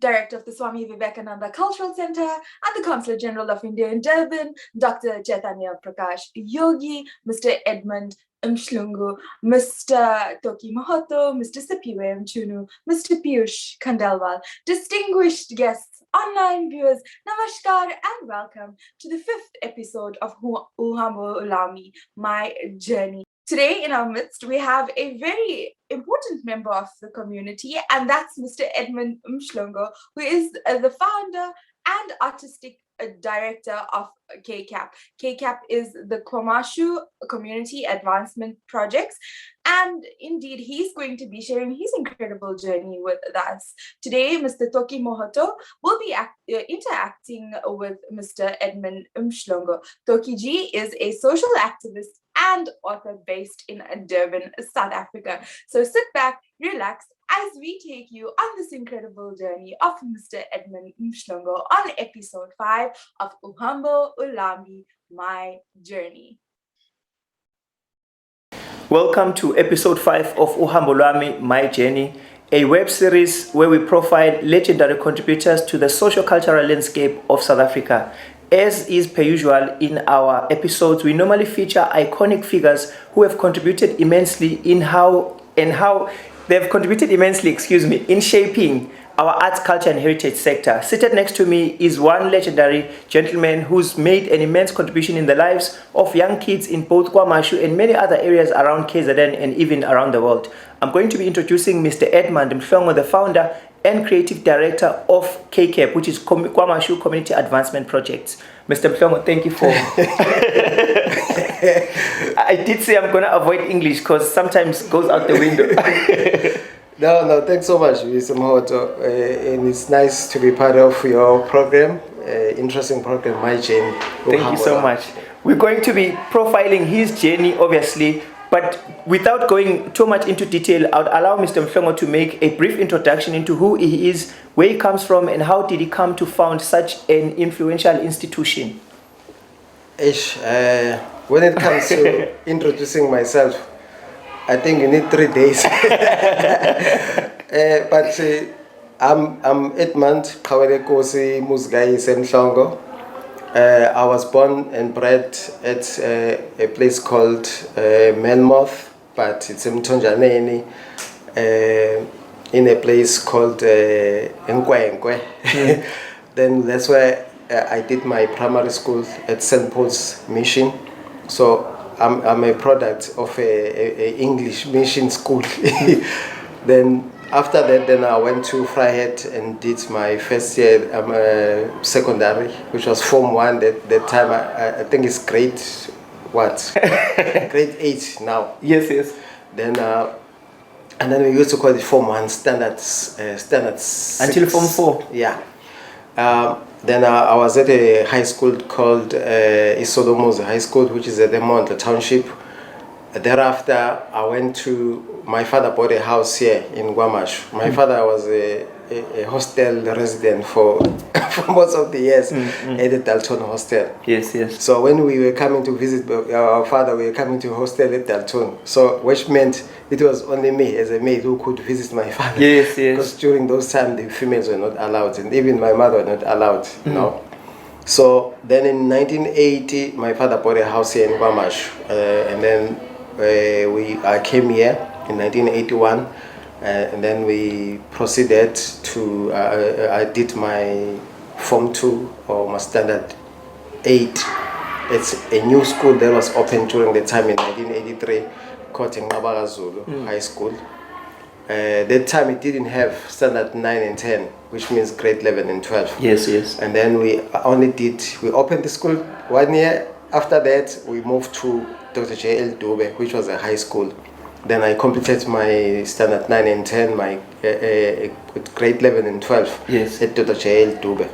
Director of the Swami Vivekananda Cultural Center and the Consul General of India in Durban, Dr. Chaitanya Prakash Yogi, Mr. Edmund Mhlongo, Mr. Toki Mohoto, Mr. Sipiwe Mchunu, Mr. Piyush Khandelwal, distinguished guests, online viewers, namaskar and welcome to the 5th episode of Uhambo Lwami, My Journey. Today in our midst, we have a very important member of the community, and that's Mr. Edmund Mhlongo, who is the founder and artistic director of KCAP. KCAP is the Kwamashu Community Advancement Projects, and indeed, he's going to be sharing his incredible journey with us. Today, Mr. Toki Mohoto will be interacting with Mr. Edmund Mhlongo. Toki Ji is a social activist and author based in Durban, South Africa. So sit back, relax, as we take you on this incredible journey of Mr. Edmund Mhlongo on episode 5 of Uhambo Lwami, My Journey. Welcome to episode 5 of Uhambo Lwami, My Journey, a web series where we profile legendary contributors to the social-cultural landscape of South Africa. As is per usual in our episodes, we normally feature iconic figures who have contributed immensely in shaping our arts, culture and heritage sector. Seated next to me is one legendary gentleman who's made an immense contribution in the lives of young kids in both Kwamashu and many other areas around KZN and even around the world. I'm going to be introducing Mr. Edmund Mhlongo, the founder and creative director of KCAP, which is Kwamashu Community Advancement Projects. Mr. Mhlongo, thank you for... I did say I'm going to avoid English because sometimes it goes out the window. No, thanks so much, Mr. Mohoto. And it's nice to be part of your program, interesting program, My Journey. Thank you so much. We're going to be profiling his journey, obviously, but without going too much into detail, I would allow Mr. Mhlongo to make a brief introduction into who he is, where he comes from, and how did he come to found such an influential institution. When it comes to introducing myself, I think you need 3 days. But I'm Edmund Kosi Musgai Mhlongo. I was born and bred at a place called Melmoth, but it's in Mtonjaneni, in a place called Nkwenkwe. Then that's where I did my primary school at St. Paul's Mission. So I'm a product of a English mission school. Then after that, then I went to Freiheit and did my first year secondary, which was Form 1. That time, I think it's grade, what? Grade 8 now. Yes. Then, and then we used to call it Form 1, standards 6. Until Form 4? Yeah. Then I was at a high school called Isolomuzi High School, which is at the Mohoto Township. Thereafter, I went to, my father bought a house here in Kwamashu. My father was a hostel resident for most of the years at the Dalton Hostel. Yes. So when we were coming to visit our father, we were coming to hostel at Dalton. So which meant it was only me as a maid who could visit my father. Yes. Because during those times, the females were not allowed, and even my mother was not allowed, you know. So then in 1980, my father bought a house here in Kwamashu, and then I came here in 1981, and then we proceeded to, I did my Form 2 or my Standard 8. It's a new school that was opened during the time in 1983, called Ngabara Zulu High School. That time it didn't have Standard 9 and 10, which means grade 11 and 12. Yes. And then we opened the school 1 year. After that, we moved to Dr. J.L. Dube, which was a high school. Then I completed my Standard 9 and 10, my grade 11 and 12 at Dr. J.L. Dube,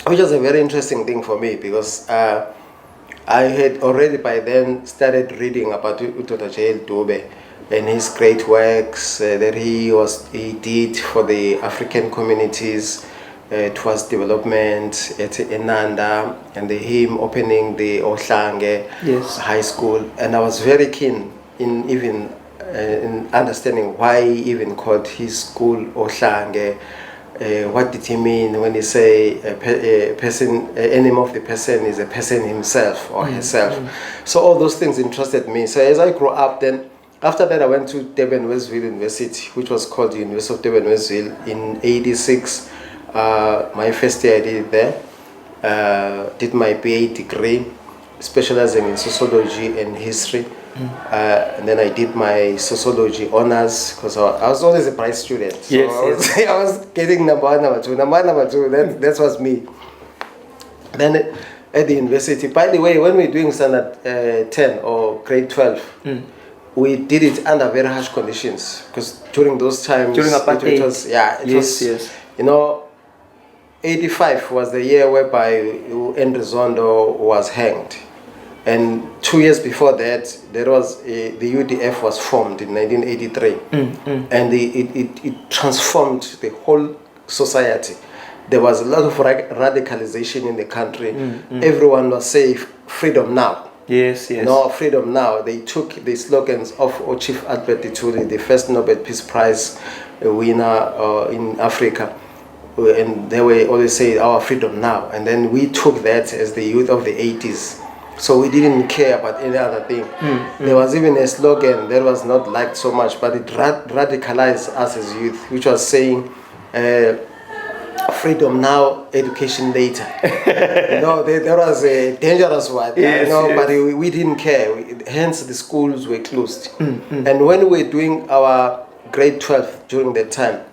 which was a very interesting thing for me because I had already by then started reading about Dr. J.L. Dube and his great works that he did for the African communities towards development at Enanda, and him opening the Ohlange High School. And I was very keen in even in understanding why he even called his school Ohlange, what did he mean when he say a person, a name of the person is a person himself or herself. So all those things interested me. So as I grew up, then after that I went to Durban Westville University, which was called the University of Durban Westville in '86. My first year I did it there. Did my BA degree, specializing in sociology and history. And then I did my sociology honors because I was always a bright student. So Yes, I was getting number one, number two. That was me. Then at the university, by the way, when we're doing standard 10 or grade 12, we did it under very harsh conditions because during those times, During apartheid. it was, you know, 85 was the year whereby Andrew Zondo was hanged. And 2 years before that, there was the UDF was formed in 1983, and it transformed the whole society. There was a lot of radicalization in the country. Everyone was saying freedom now. Yes. No, freedom now. They took the slogans of Chief Albert Ituli, the first Nobel Peace Prize winner in Africa. And they were always saying our freedom now. And then we took that as the youth of the 80s. So we didn't care about any other thing. There was even a slogan that was not liked so much, but it radicalized us as youth, which was saying, freedom now, education later. There was a dangerous one, but we didn't care. Hence, the schools were closed. And when we were doing our grade 12 during that time,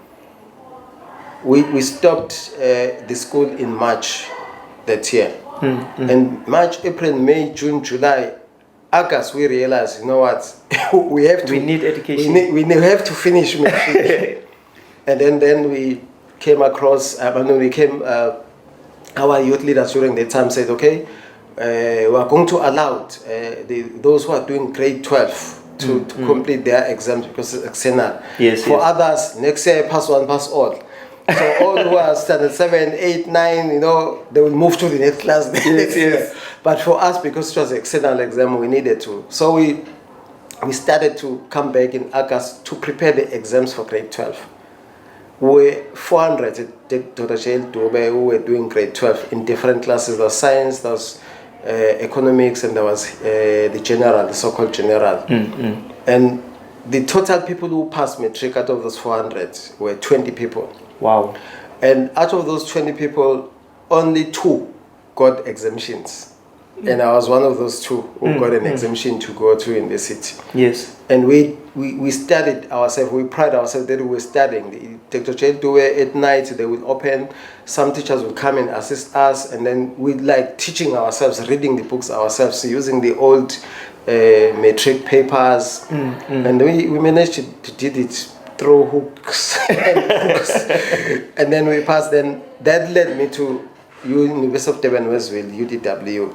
we stopped the school in March that year. And March, April, May, June, July, August, we realized, you know what, we need education. We have to finish matric. And then we came across, our youth leaders during that time said, okay, we are going to allow those who are doing grade 12 to complete their exams because it's external. For others, next year, pass one, pass all. So all who are standard 7, 8, 9, they will move to the next class. But for us, because it was an external exam, we needed to. So we started to come back in August to prepare the exams for grade 12. We were 400 at Dr. Jail Dube who were doing grade 12 in different classes. There was science, there was economics, and there was the general, the so-called general. And the total people who passed matric out of those 400 were 20 people. Wow. And out of those 20 people, only 2 got exemptions. And I was one of those 2 who got an exemption to go to university. Yes. And we studied ourselves, we pride ourselves that we were studying. The Dr. Cheltuwe at night, they will open, some teachers will come and assist us, and then we like teaching ourselves, reading the books ourselves, using the old matric papers. And we managed to did it through hooks and then we passed. Then that led me to University of Durban Westville, UDW,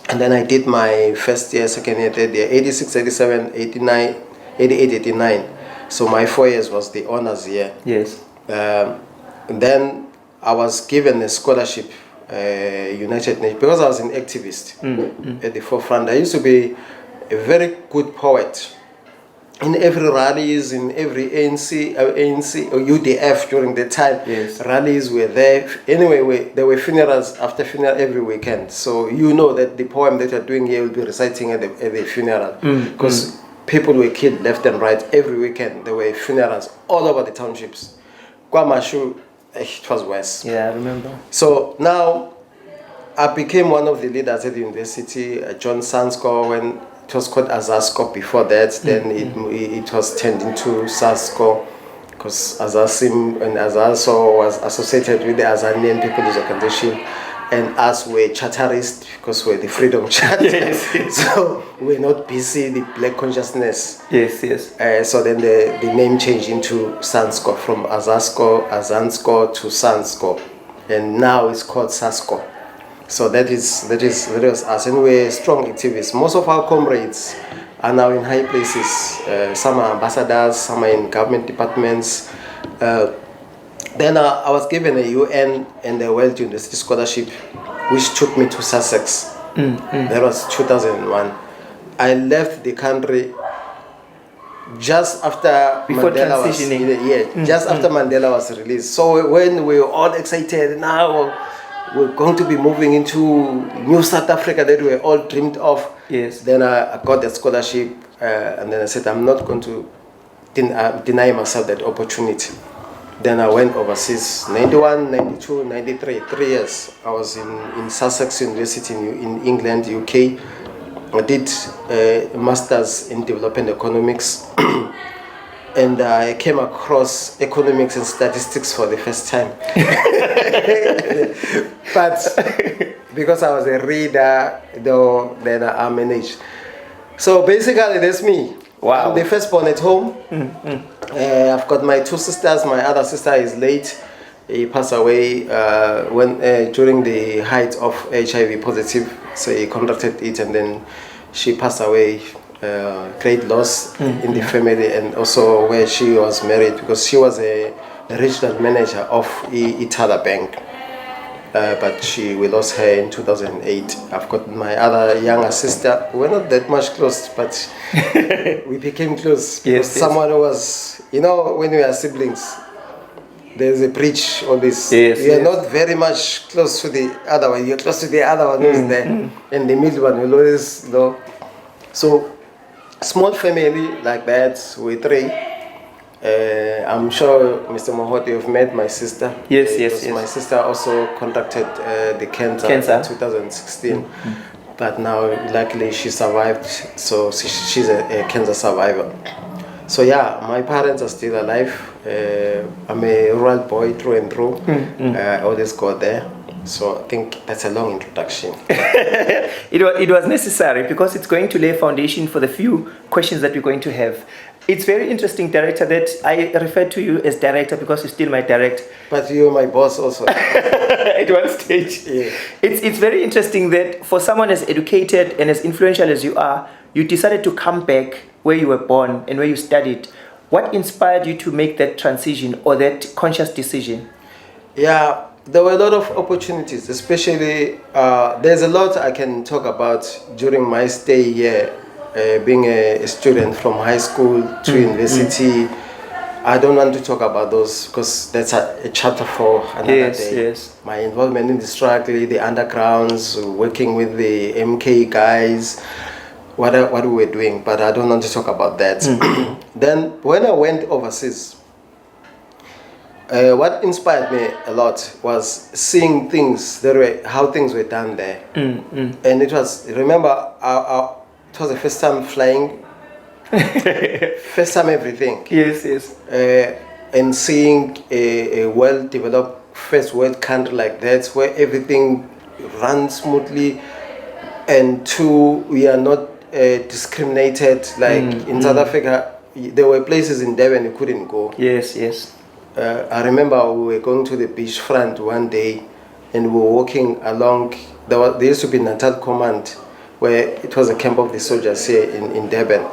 and then I did my first year, second year, third year, 86, 87, 89, 88, 89. So my 4 years was the honors year. Yes. And then I was given a scholarship, United Nations, because I was an activist at the forefront. I used to be a very good poet. In every rallies, in every ANC or UDF during the time, rallies were there. Anyway, there were funerals after funeral every weekend. So you know that the poem that you're doing here will be reciting at the funeral. Because people were killed left and right every weekend. There were funerals all over the townships. Kwamashu, it was worse. Yeah, I remember. So now I became one of the leaders at the university, John Sansko, when it was called Azasco before that. Then it was turned into Sasco because Azasim and Azaso was associated with the Azanian People's Organization, and us were charterists because we're the Freedom Charter. So we're not busy the Black consciousness. So then the name changed into Sansco, from Azasco, Azansko to Sansco, and now it's called Sasco. So that was us, and we're strong activists. Most of our comrades are now in high places. Some are ambassadors, some are in government departments. Then I was given a UN and a World University Scholarship, which took me to Sussex. That was 2001. I left the country just after Before Mandela was transitioning. just after Mandela was released. So when we were all excited, now we're going to be moving into new South Africa that we all dreamed of. Yes. Then I got a scholarship, and then I said I'm not going to deny myself that opportunity. Then I went overseas, 91, 92, 93, 3 years. I was in Sussex University in England, UK. I did a master's in development economics. And I came across economics and statistics for the first time. But because I was a reader, though, then I managed. So basically, that's me. Wow. I'm the firstborn at home. I've got my 2 sisters. My other sister is late. He passed away during the height of HIV positive. So he contracted it, and then she passed away. Great loss in the family, and also where she was married, because she was a regional manager of Itala Bank. But we lost her in 2008. I've got my other younger sister. We're not that much close, but we became close. Yes, someone who was, when we are siblings, there's a bridge, all this. Yes, you're not very much close to the other one. You're close to the other one who's there. And the middle one will always, So, small family like that, we 3. I'm sure, Mr. Mohoto, you've met my sister. Yes. My sister also contracted the cancer in 2016. But now, luckily, she survived. So she's a cancer survivor. So yeah, my parents are still alive. I'm a rural boy through and through. I always go there. So I think that's a long introduction. It was necessary, because it's going to lay a foundation for the few questions that we're going to have. It's very interesting, Director, that I refer to you as Director because you're still my direct. But you're my boss also. At one stage. Yeah. It's very interesting that for someone as educated and as influential as you are, you decided to come back where you were born and where you studied. What inspired you to make that transition or that conscious decision? Yeah, there were a lot of opportunities, especially there's a lot I can talk about during my stay here, being a student from high school to university. I don't want to talk about those because that's a chapter for another day. Yes. My involvement in the struggle, the undergrounds, working with the MK guys, what we were doing, but I don't want to talk about that. Then when I went overseas, what inspired me a lot was seeing things how things were done there. And it was, remember, it was the first time flying, first time everything. Yes. And seeing a well-developed first world country like that, where everything runs smoothly, and 2, we are not discriminated. Like in South Africa, there were places in Durban you couldn't go. Yes. I remember we were going to the beachfront one day, and we were walking along. There used to be Natal Command, where it was a camp of the soldiers here in Durban,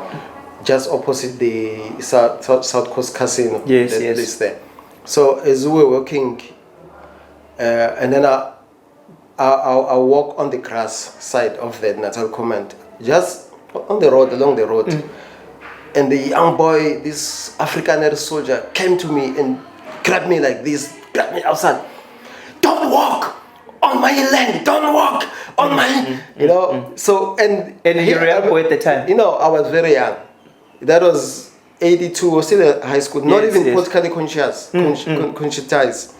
just opposite the South Coast Casino. Yes. There. So as we were walking, and then I walk on the grass side of the Natal Command, just on the road, along the road. And the young boy, this Afrikaner soldier, came to me and grabbed me like this, grabbed me outside. Don't walk on my land, don't walk on my, So, and you were young at the time? I was very young. That was 82, I was still at high school, not even politically conscientized.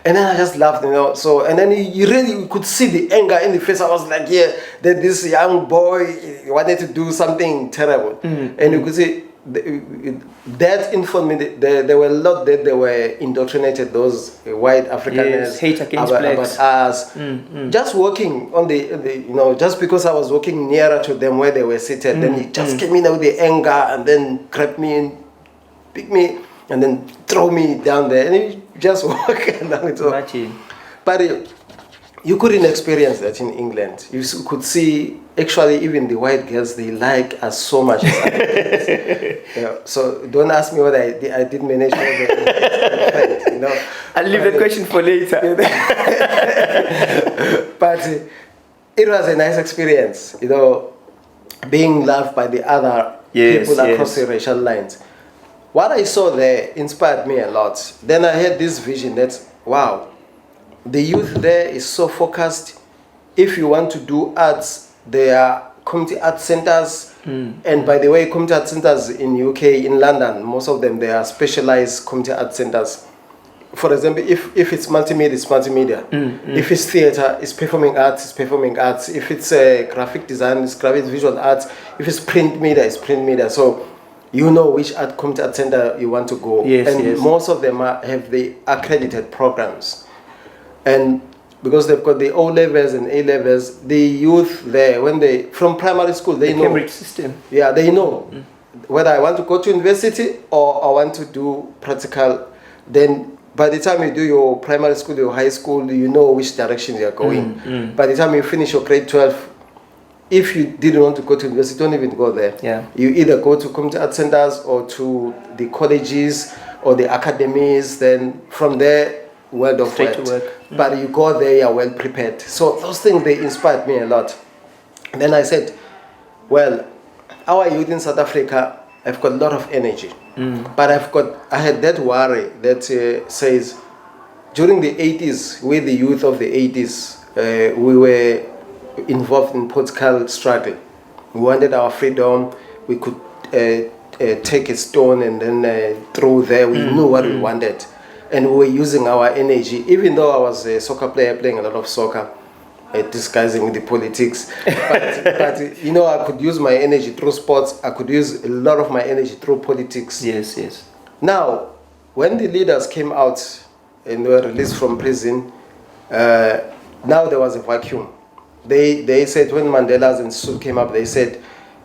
And then I just laughed, So, and then you really could see the anger in the face. I was like, that this young boy wanted to do something terrible. And you could see that informed me that there were a lot that they were indoctrinated, those white Afrikaners, hate against blacks. About us. Just walking on the just because I was walking nearer to them where they were seated, then he just came in with the anger and then grabbed me and picked me and then throw me down there. And he just walk along. Imagine. But you couldn't experience that in England. You could see, actually, even the white girls, they like us so much. So don't ask me what I did manage to have I'll leave the question for later. But it was a nice experience, being loved by the other Yes, people across yes. the racial lines. What I saw there inspired me a lot. Then I had this vision that, wow, the youth there is so focused. If you want to do arts, there are community art centers. And by the way, community art centers in UK, in London, most of them, they are specialized community art centers. For example, if it's multimedia, it's multimedia. If it's theater, it's performing arts, it's performing arts. If it's graphic design, it's graphic visual arts. If it's print media, it's print media. So you know which community art center you want to go. Yes, and yes. most of them have the accredited programs. And because they've got the O levels and A levels, the youth there, when they, from primary school, they The know. Cambridge system. Yeah, they know whether I want to go to university or I want to do practical. Then by the time you do your primary school, your high school, you know which direction you're going. By the time you finish your grade 12, if you didn't want to go to university, don't even go there. Yeah. You either go to community art centers or to the colleges or the academies. Then from there, world of Straight to work. work. But you go there, you're well prepared. So those things, they inspired me a lot. And then I said, well, our youth in South Africa have got a lot of energy. But I had that worry that says, during the 80s, we the youth of the 80s, we were involved in political struggle. We wanted our freedom. We could take a stone and then throw there. We knew what we wanted. And we were using our energy, even though I was a soccer player playing a lot of soccer, disguising the politics. But you know, I could use my energy through sports. I could use a lot of my energy through politics. Yes, yes. Now, when the leaders came out and were released from prison, now there was a vacuum. They said, when Mandela's and Sue came up, they said,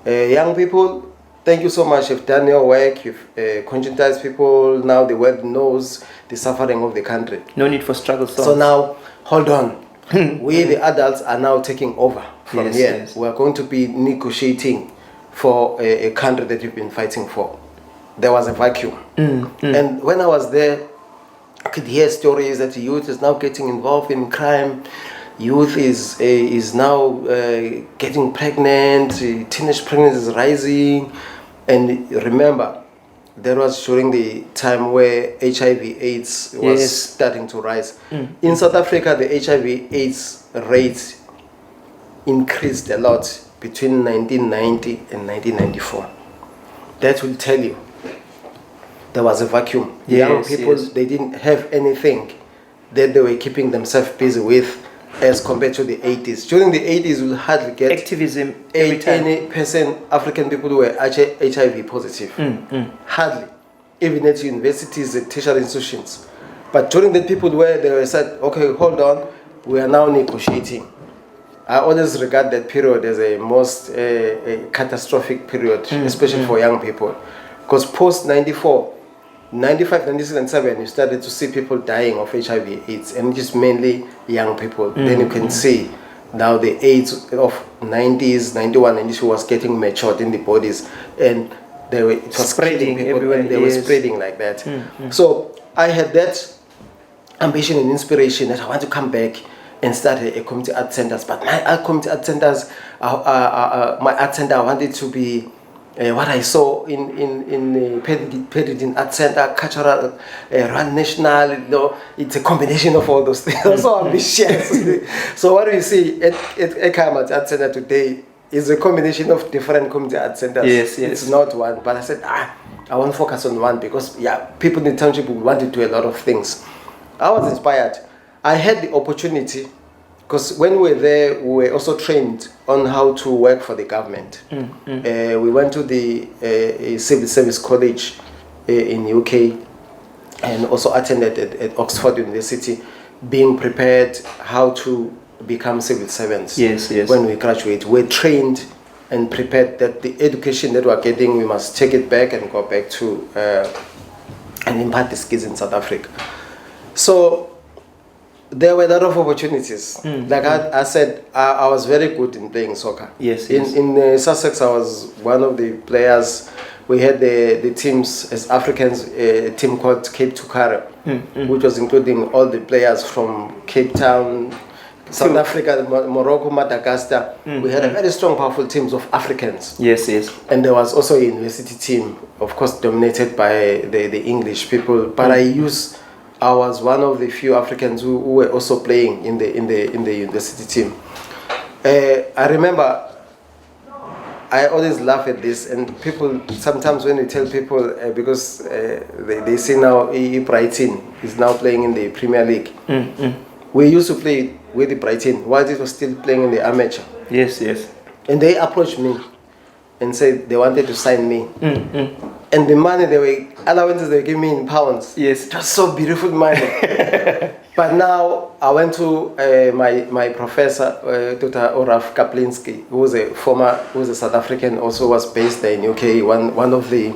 young people, thank you so much. You've done your work. You've conscientized people. Now the world knows the suffering of the country. No need for struggle songs. So now, hold on. We, the adults, are now taking over from Yes, here. yes. We are going to be negotiating for a country that you've been fighting for. There was a vacuum. And when I was there, I could hear stories that the youth is now getting involved in crime. Youth is now getting pregnant. Teenage pregnancy is rising. And remember, that was during the time where HIV/AIDS was Yes. starting to rise. In South Africa, the HIV/AIDS rate increased a lot between 1990 and 1994. That will tell you there was a vacuum. Young Yes, people, yes. they didn't have anything that they were keeping themselves busy with as compared to the 80s. During the 80s, you'll hardly get Activism every time. 80% African people who were HIV positive. Hardly. Even at universities, at tertiary institutions. But during the people where they were said, okay, hold on, we are now negotiating. I always regard that period as a most catastrophic period, especially for young people. Because post 94, 95, 96, and 7, you started to see people dying of HIV/AIDS, and just mainly young people. Then you can see now the AIDS of 90s, 91, 92 was getting matured in the bodies, and it was Spreading killing people, everywhere, and they were yes. spreading like that. So I had that ambition and inspiration that I want to come back and start a community art centers. But my community art centers, my art center, I wanted to be what I saw in Paddington Art Center, cultural, Rand National. You know, it's a combination of all those things. So ambitious. So what we see at Ekhamat Art Center today is a combination of different community art centers. Yes, yes. It's not one. But I said, I want to focus on one because people in the township would want to do a lot of things. I was inspired. I had the opportunity because when we were there, we were also trained on how to work for the government. We went to the civil service college in UK and also attended at Oxford University, being prepared how to become civil servants. Yes, yes. When we graduate, we're trained and prepared that the education that we're getting, we must take it back and go back to and impart the skills in South Africa. So there were a lot of opportunities. Like I said, I was very good in playing soccer. Yes, yes. In Sussex, I was one of the players. We had the teams as Africans, a team called Cape Tukara, which was including all the players from Cape Town, South Africa, Morocco, Madagascar. We had a very strong, powerful teams of Africans. Yes, yes. And there was also a university team, of course, dominated by the English people. But I was one of the few Africans who were also playing in the university team. I remember, I always laugh at this, and people sometimes when we tell people because they see now Brighton is now playing in the Premier League. We used to play with the Brighton while it was still playing in the amateur. Yes, yes. And they approached me and said they wanted to sign me. And the money allowances they gave me in pounds. Yes. It was so beautiful money. But now I went to my professor, Dr. Oraf Kaplinski, who was a South African, also was based there in UK, one of the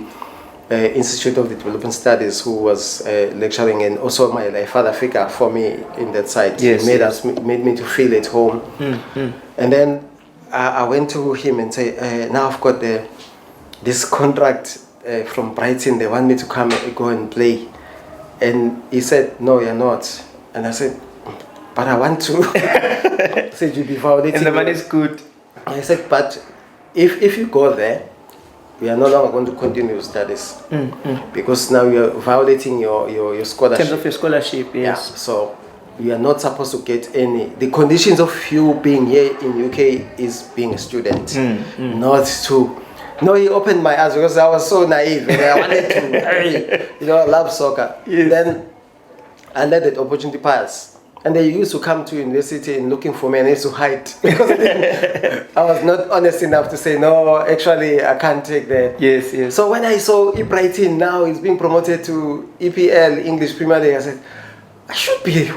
Institute of Development Studies, who was lecturing, and also my father figure for me in that side. Yes, He made me to feel at home. And then I went to him and say, now I've got this contract from Brighton. They want me to come and go and play. And he said, no, you're not. And I said, but I want to. He said, you'll be violating. And the money is good. I said, but if you go there, we are no longer going to continue your studies because now you are violating your scholarship. In terms of your scholarship, yes. Yeah, so you are not supposed to get any. The conditions of you being here in UK is being a student, not to. No, he opened my eyes because I was so naive and I wanted to, I love soccer. Yes. Then I let that opportunity pass. And they used to come to university and looking for me, and I used to hide because I was not honest enough to say, no, actually, I can't take that. Yes, yes. So when I saw Brighton now is being promoted to EPL, English Premier League, I said, I should be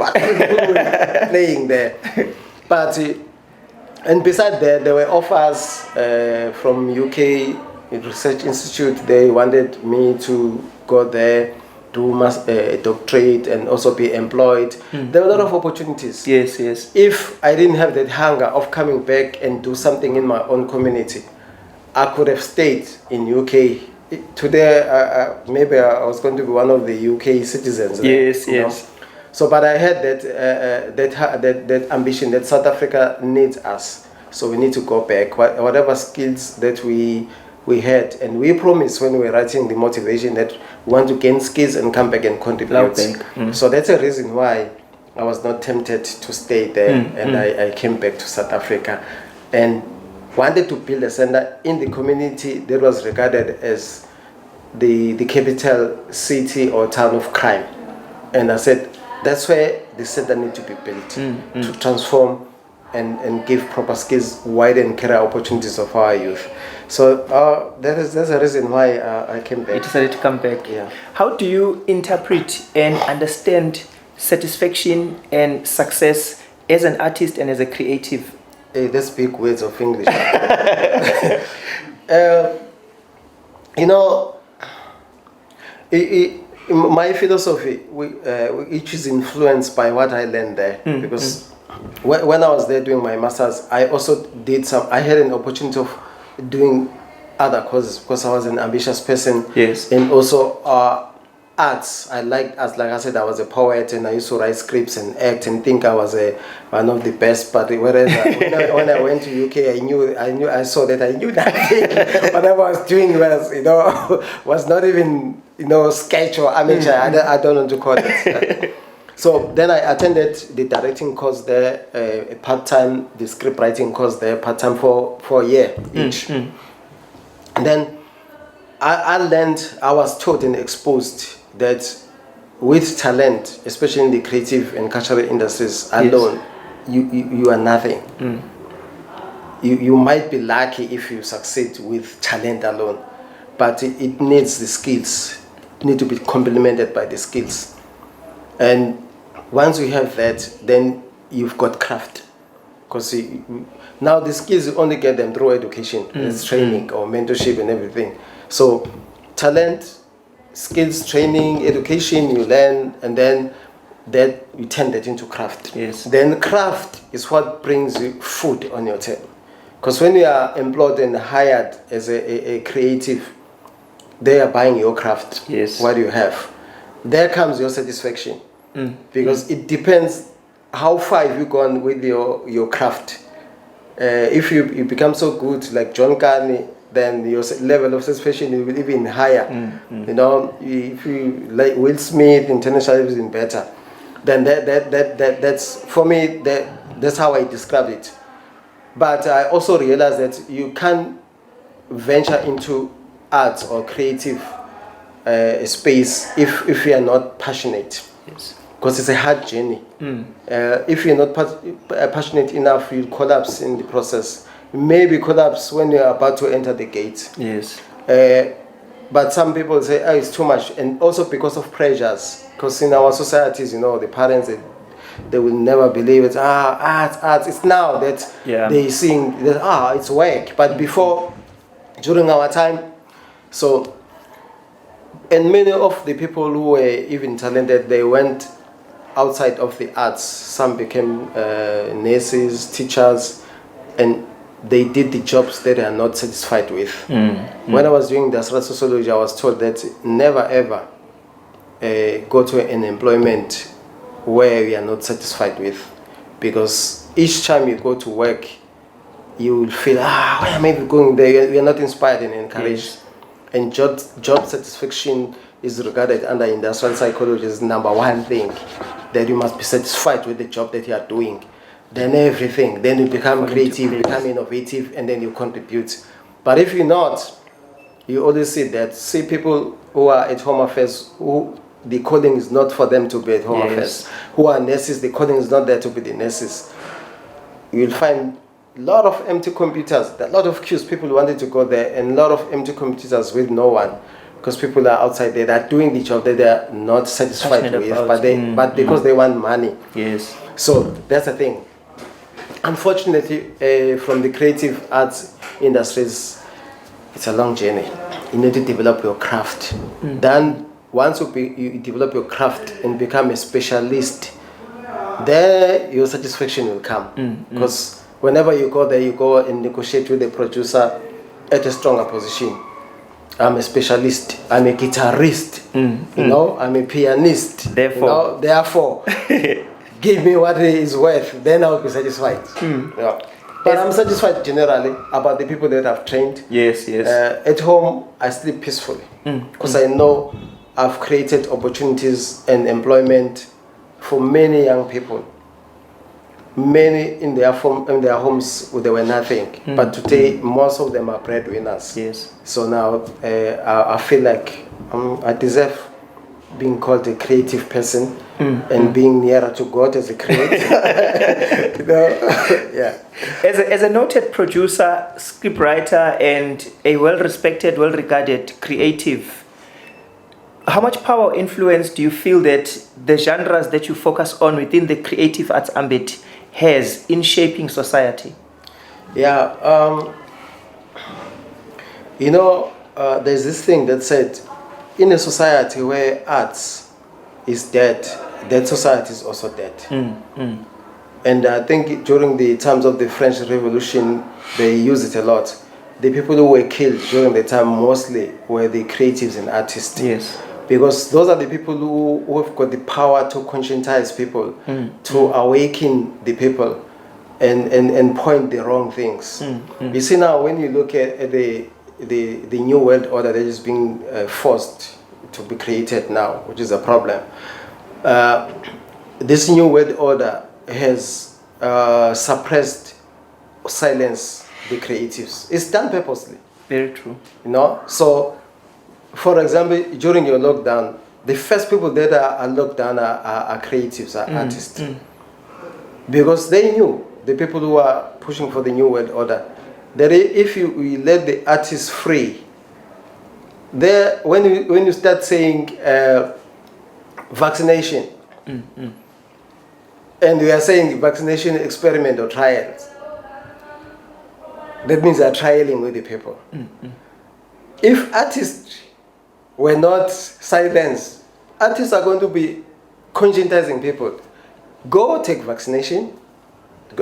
playing there. But, and besides that, there were offers from UK Research Institute. They wanted me to go there, do a doctorate and also be employed. There were a lot of opportunities. Yes, yes. If I didn't have that hunger of coming back and do something in my own community, I could have stayed in UK. Today, maybe I was going to be one of the UK citizens. Yes, yes. So, but I had that ambition that South Africa needs us. So we need to go back. Whatever skills that we had, and we promised when we were writing the motivation that we want to gain skills and come back and contribute. So that's a reason why I was not tempted to stay there, and I came back to South Africa and wanted to build a center in the community that was regarded as the capital city or town of crime. And I said, that's where the center needs to be built to transform and give proper skills, widen career opportunities of our youth. So that's a reason why I came back. You decided to come back. Yeah. How do you interpret and understand satisfaction and success as an artist and as a creative? Hey, that's big words of English. My philosophy, which is influenced by what I learned there, because when I was there doing my master's, I also I had an opportunity of doing other courses because I was an ambitious person. Yes. And also arts. I liked arts. Like I said, I was a poet and I used to write scripts and act and think I was one of the best. But whereas when I went to UK, I saw that I knew nothing. What I was doing was not even sketch or amateur. I don't know to call it. So then I attended the directing course there, a part-time, the script writing course there, part-time for a year each. And then I learned, I was taught and exposed that with talent, especially in the creative and cultural industries alone, you are nothing. You might be lucky if you succeed with talent alone, but it needs the skills. It needs to be complemented by the skills. And once you have that, then you've got craft. Because now the skills, you only get them through education, there's training or mentorship and everything. So talent, skills, training, education, you learn, and then that you turn that into craft. Yes. Then craft is what brings you food on your table. Because when you are employed and hired as a creative, they are buying your craft. Yes. What you have. There comes your satisfaction. Because it depends how far have you gone with your craft? If you become so good like John Carney, then your level of satisfaction will be even higher. You know, if you like Will Smith, internationally is even better. Then that's for me. That's how I describe it. But I also realize that you can't venture into art or creative space if you are not passionate. Yes. Because it's a hard journey. If you're not passionate enough, you'll collapse in the process. Maybe collapse when you're about to enter the gate. Yes. But some people say, oh, it's too much. And also because of pressures. Because in our societies, you know, the parents, they will never believe it. Art. It's now that they sing that, it's work. But before, during our time, so, and many of the people who were even talented, they went outside of the arts. Some became nurses, teachers, and they did the jobs that they are not satisfied with. When I was doing industrial sociology, I was told that never ever go to an employment where you are not satisfied with, because each time you go to work, you will feel, why am I going there? You are not inspired and encouraged. Yes. And job satisfaction is regarded under industrial psychology as number one thing, that you must be satisfied with the job that you are doing. Then everything, then you become creative, become innovative, and then you contribute. But if you're not, you always see people who are at home affairs, who the calling is not for them to be at home affairs, who are nurses, the calling is not there to be the nurses. You'll find a lot of empty computers, a lot of queues, people wanted to go there, and a lot of empty computers with no one, because people are outside there, they're doing the job that they're not satisfied with, but because they want money. Yes. So that's the thing. Unfortunately, from the creative arts industries, it's a long journey. You need to develop your craft. Then once you develop your craft and become a specialist, there your satisfaction will come. Because whenever you go there, you go and negotiate with the producer at a stronger position. I'm a specialist. I'm a guitarist. You know, I'm a pianist. Therefore, give me what it is worth. Then I'll be satisfied. Yeah. But I'm satisfied generally about the people that I've trained. Yes. At home, I sleep peacefully because I know I've created opportunities and employment for many young people. Many in their homes, they were nothing. But today, most of them are breadwinners. Yes. So now I feel like I deserve being called a creative person and being nearer to God as a creator. You know? Yeah. As a noted producer, scriptwriter, and a well-respected, well-regarded creative, how much power or influence do you feel that the genres that you focus on within the creative arts ambit has in shaping society? Yeah, you know, there's this thing that said, in a society where arts is dead, that society is also dead. And I think during the times of the French Revolution, they used it a lot. The people who were killed during the time mostly were the creatives and artists. Yes. Because those are the people who have got the power to conscientize people, to awaken the people and point the wrong things. You see now, when you look at the new world order that is being forced to be created now, which is a problem. This new world order has suppressed, silenced the creatives. It's done purposely. Very true. You know, so for example, during your lockdown, the first people that are locked down are creatives, are artists. Because they knew, the people who are pushing for the new world order, that if we let the artists free, there, when you start saying vaccination, and we are saying vaccination experiment or trials, that means they are trialing with the people. If artists were not silenced, artists are going to be conscientizing people. Go take vaccination,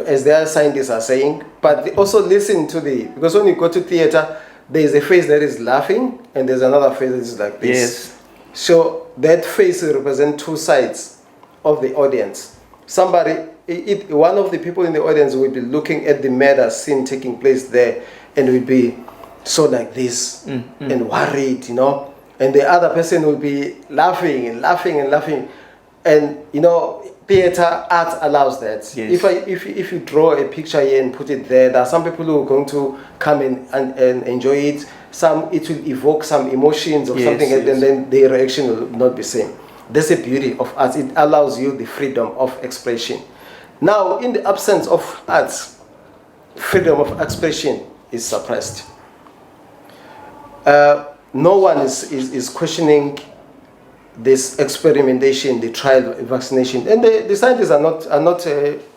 as their scientists are saying, but they also listen to because when you go to theater, there is a face that is laughing and there's another face that is like this. Yes. So that face represents two sides of the audience. Somebody one of the people in the audience will be looking at the murder scene taking place there, and will be so like this and worried, you know, and the other person will be laughing and laughing and laughing, and you know, theater art allows that. Yes. If you draw a picture here and put it there are some people who are going to come in and enjoy it. Some it will evoke some emotions or something, and then the reaction will not be same. That's the beauty of art. It allows you the freedom of expression. Now, in the absence of arts, freedom of expression is suppressed. No one is questioning this experimentation, the trial vaccination, and the scientists are not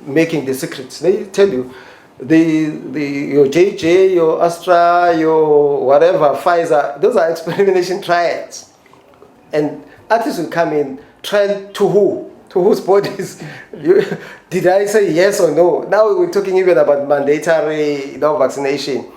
making the secrets. They tell you, your JJ, your Astra, your whatever, Pfizer, those are experimentation trials, and artists will come in, trial to who? To whose bodies? Did I say yes or no? Now we're talking even about mandatory, you know, vaccination.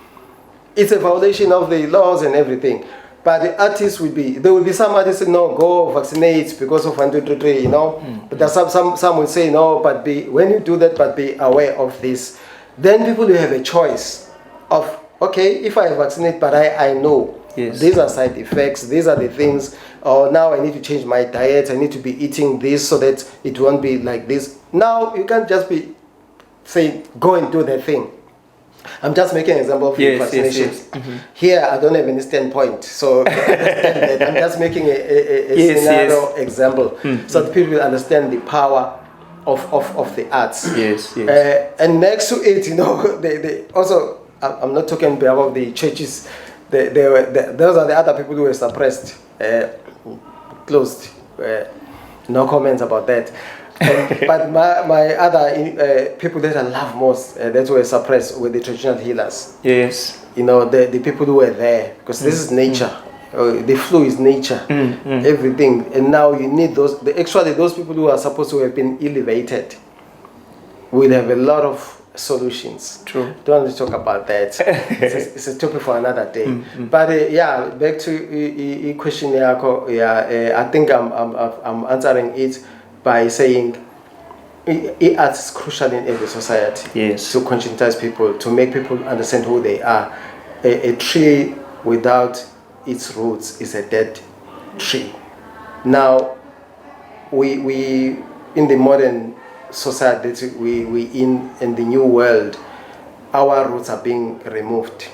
It's a violation of the laws and everything. But the artists there will be some artists say, no, go vaccinate because of 1, 2, 3, 3, you know. But there's some will say, no, but when you do that, but be aware of this. Then people will have a choice of, okay, if I vaccinate, but I know. Yes. These are side effects, these are the things, or now I need to change my diet, I need to be eating this so that it won't be like this. Now you can't just be saying, go and do that thing. I'm just making an example of vaccination. Yes. Here I don't have any standpoint, so I'm just making a scenario example so that people will understand the power of the arts. Yes. And next to it, you know, they also, I'm not talking on behalf of the churches. Those are the other people who were suppressed, closed. No comments about that. But my other people that I love most, that were suppressed, were the traditional healers. Yes. You know, the people who were there, because this is nature. The flu is nature. Everything. And now you need those. Actually, those people who are supposed to have been elevated will have a lot of solutions. True. Don't want to talk about that. It's a topic for another day. But yeah, back to your question, I think I'm answering it by saying art is crucial in every society. Yes. To conscientize people, to make people understand who they are. A tree without its roots is a dead tree. Now, we in the modern society we in the new world, our roots are being removed.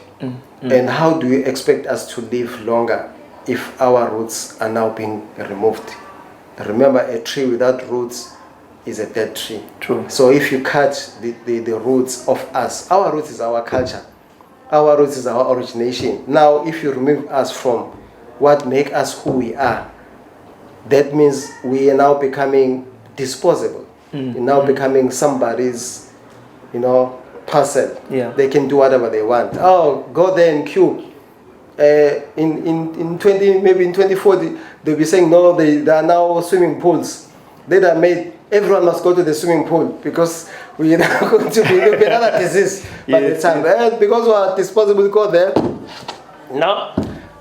And how do you expect us to live longer if our roots are now being removed? Remember, a tree without roots is a dead tree. True. So if you cut the roots of us, our roots is our culture, our roots is our origination. Now if you remove us from what makes us who we are, that means we are now becoming disposable. We're now becoming somebody's, you know, parcel. Yeah. They can do whatever they want. Oh, go there and queue. In 2040, they'll be saying, no, there are now swimming pools that are made. Everyone must go to the swimming pool because we are now going to be another disease by the time. And because we are disposable, go there.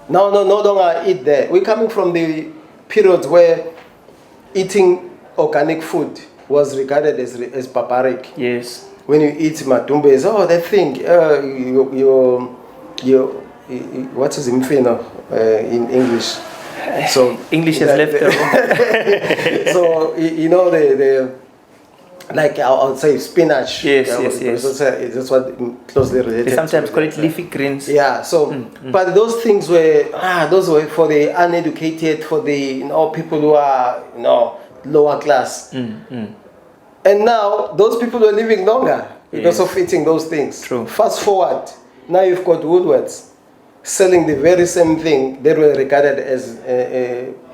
No longer eat there. We're coming from the period where eating organic food was regarded as barbaric. Yes. When you eat madumbe, that thing, what is mfino in English? So English has left the room. So you know the like I would say spinach. Yes. That's what closely related. They sometimes call it leafy greens. Yeah. So, but those things were for the uneducated, for the people who are lower class. And now those people are living longer because of eating those things. True. Fast forward, now you've got Woolworths selling the very same thing that were regarded as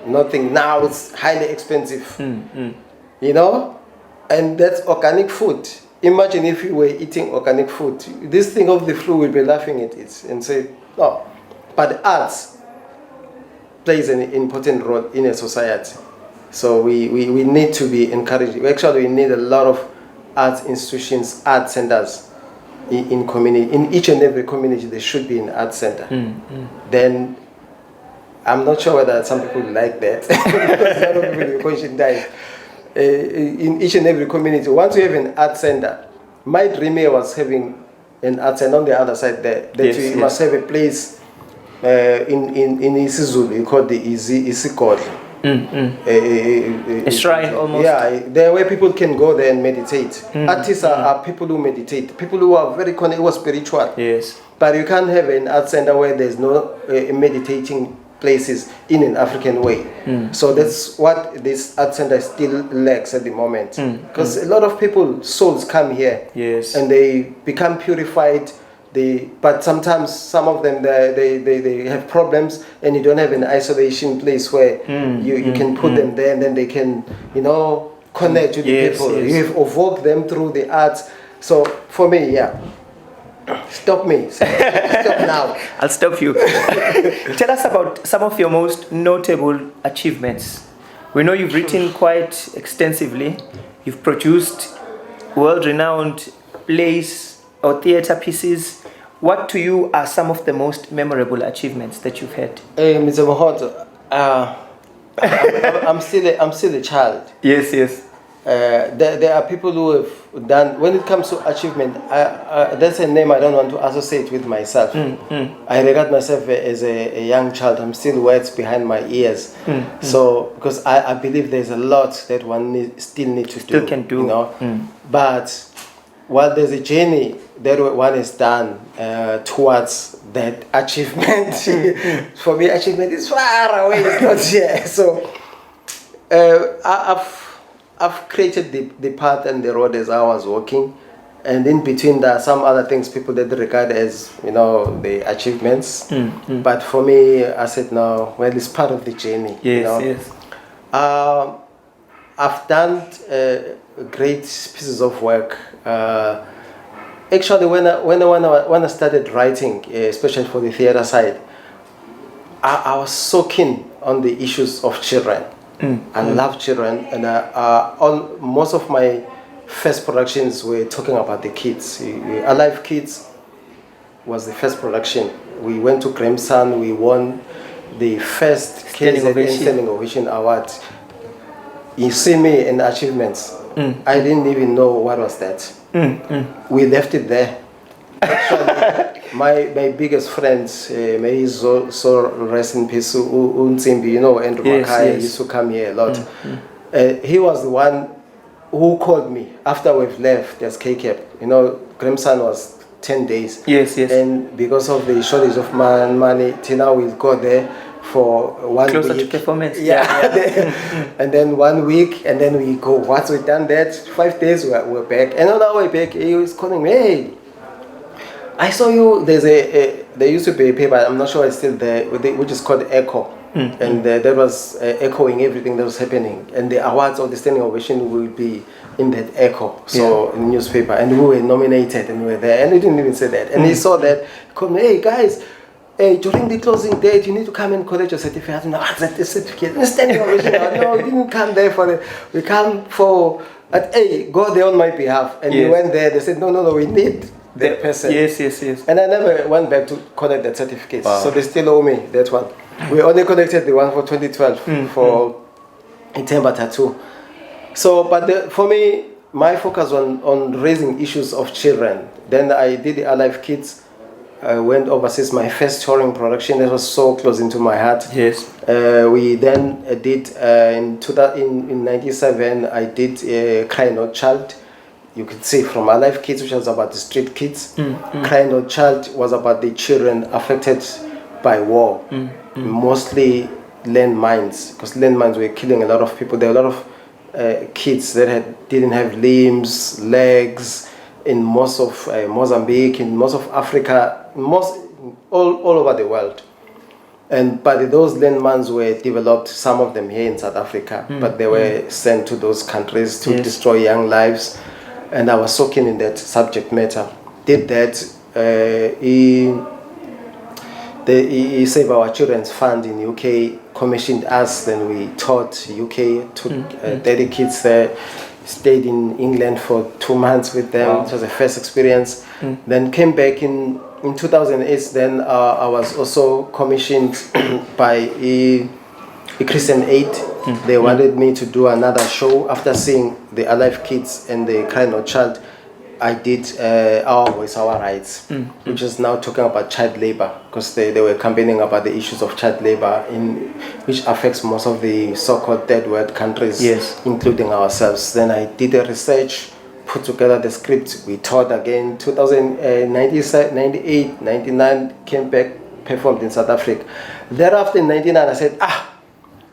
nothing. Now it's highly expensive. You know, and that's organic food. Imagine if you were eating organic food. This thing of the flu will be laughing at it and say, no. But arts plays an important role in a society. So we need to be encouraged. Actually, we need a lot of art institutions, art centers in community. In each and every community, there should be an art center. Then, I'm not sure whether some people like that. Because a lot of people will conscientize. in each and every community. Once you have an art center, my dream here was having an art center on the other side there. That Yes, you yes. must have a place in isiZulu, you call the isikod. A shrine almost. Yeah, there where people can go there and meditate. Artists are people who meditate, people who are very connected, who are spiritual. Yes. But you can't have an art center where there's no meditating places in an African way. So that's what this art center still lacks at the moment. Because a lot of people, souls come here, Yes. and they become purified. But sometimes some of them they have problems, and you don't have an isolation place where you can put them there, and then they can connect with the Yes, people. yes. You have evoked them through the arts. So for me, yeah. Stop me. Stop now. I'll stop you. Tell us about some of your most notable achievements. We know you've written quite extensively. You've produced world-renowned plays or theater pieces. What to you are some of the most memorable achievements that you've had? Mr. Mohoto, I'm still a child. Yes, yes. There are people who have done, when it comes to achievement, that's a name I don't want to associate with myself. I regard myself as a young child. I'm still words behind my ears. So, because I believe there's a lot that one still needs to Still can do. But while there's a journey that one has done towards that achievement, for me, achievement is far away, it's not here. So, I've created the path and the road as I was walking, and in between there are some other things people that regard as the achievements. But for me, I said no. Well, it's part of the journey. Yes, yes. I've done great pieces of work. Actually, when I started writing, especially for the theater side, I was so keen on the issues of children. I love children, and most of my first productions were talking about the kids. Alive Kids was the first production. We went to Grandson, we won the first Standing Ovation. Standing Ovation Award. You see me in achievements. I didn't even know what was that. We left it there. Actually, my biggest friends, may he so rest in peace, Untsimbi, Andrew Yes, Makai yes. used to come here a lot. He was the one who called me after we've left as KCAP. Grandson was 10 days. Yes, yes. And because of the shortage of money, till now we go there for 1 week. Closer to performance. Yeah. And then 1 week, and then we go. Once we've done that, 5 days we're back. And on our way back, he was calling me, hey, I saw you. There used to be a paper, I'm not sure it's still there, which is called Echo. And that was echoing everything that was happening. And the awards or the standing ovation will be in that Echo, so in the newspaper. And we were nominated and we were there. And he didn't even say that. And he saw that, he called me, hey guys, during the closing date, you need to come and collect your certificate. No, that's the certificate. Standing ovation. No, we didn't come there for it. We come for, go there on my behalf. And we went there. They said, no, we need that person. Yes, yes, yes. And I never went back to collect that certificate. Wow. So they still owe me that one. We only collected the one for 2012 for Itemba Tattoo. So, but for me, my focus on raising issues of children. Then I did the Alive Kids. I went overseas, my first touring production that was so close into my heart. Yes. We then did, in 97, I did Cry Not Child. You could see from Alive Kids, which was about the street kids. Cry Not Child was about the children affected by war, mostly landmines, because landmines were killing a lot of people. There were a lot of kids that didn't have limbs, legs, in most of Mozambique, in most of Africa, all over the world. But those landmines were developed, some of them here in South Africa, but they were sent to those countries to destroy young lives. And I was so keen in that subject matter. Did that. He Save Our Children's Fund in UK commissioned us. Then we taught UK, took 30 kids there, stayed in England for 2 months with them. Wow. It was a first experience. Then came back in 2008. Then I was also commissioned by Christian Aid. They wanted me to do another show after seeing the Alive Kids and the Cry No Child. I did Our Voice, Our Rights, which is now talking about child labor, because they were campaigning about the issues of child labor, which affects most of the so-called third world countries, including ourselves. Then I did the research, put together the script, we taught again, 98, 99, came back, performed in South Africa. Thereafter in 99, I said,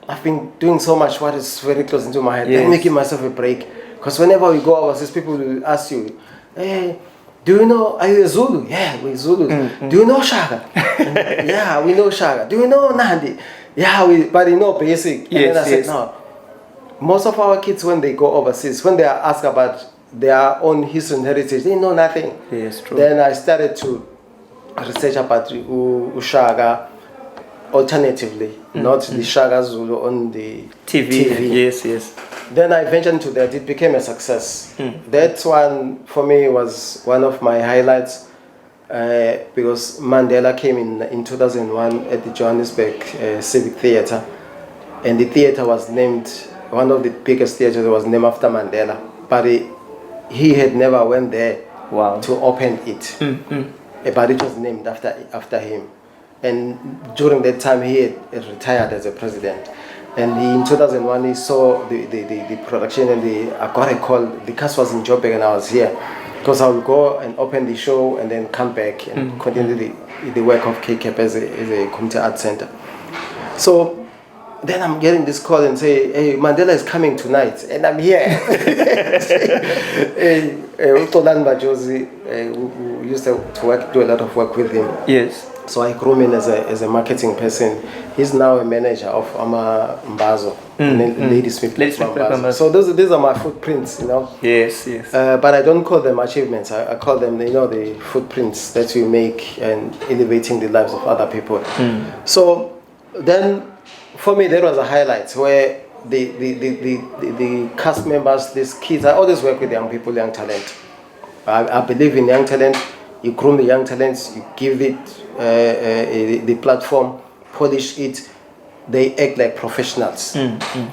I've been doing so much what is very close into my head. I'm making myself a break. Because whenever we go overseas, people will ask you, hey, do you know, are you a Zulu? Yeah, we're Zulus. Do you know Shaka? Yeah, we know Shaka. Do you know Nandi? Yeah, but you know basic. And then I said, no. Most of our kids, when they go overseas, when they are asked about their own history and heritage, they know nothing. Yes, true. Then I started to research about Ushaga alternatively, not the Shaga Zulu on the TV. Yes. Then I ventured into that. It became a success. That one, for me, was one of my highlights because Mandela came in 2001 at the Johannesburg Civic Theatre. And the theatre was named, one of the biggest theatres was named after Mandela. But he had never went there to open it. But it was named after him. And during that time, he had retired as a president. And in 2001, he saw the production, and I got a call. The cast was in Joburg, and I was here. Because I would go and open the show and then come back and continue the work of KCAP as a community art center. So then I'm getting this call and say, hey, Mandela is coming tonight, and I'm here. Utolan Bajozi, who used to do a lot of work with him. Yes. So I grew him as a marketing person. He's now a manager of Ama Mbazo, Ladysmith Mbazo. So these are my footprints, you know. Yes. But I don't call them achievements. I call them, the footprints that we make and elevating the lives of other people. So then, for me, there was a highlight where the cast members, these kids, I always work with young people, young talent. I believe in young talent. You groom the young talents, you give it the platform, polish it, they act like professionals.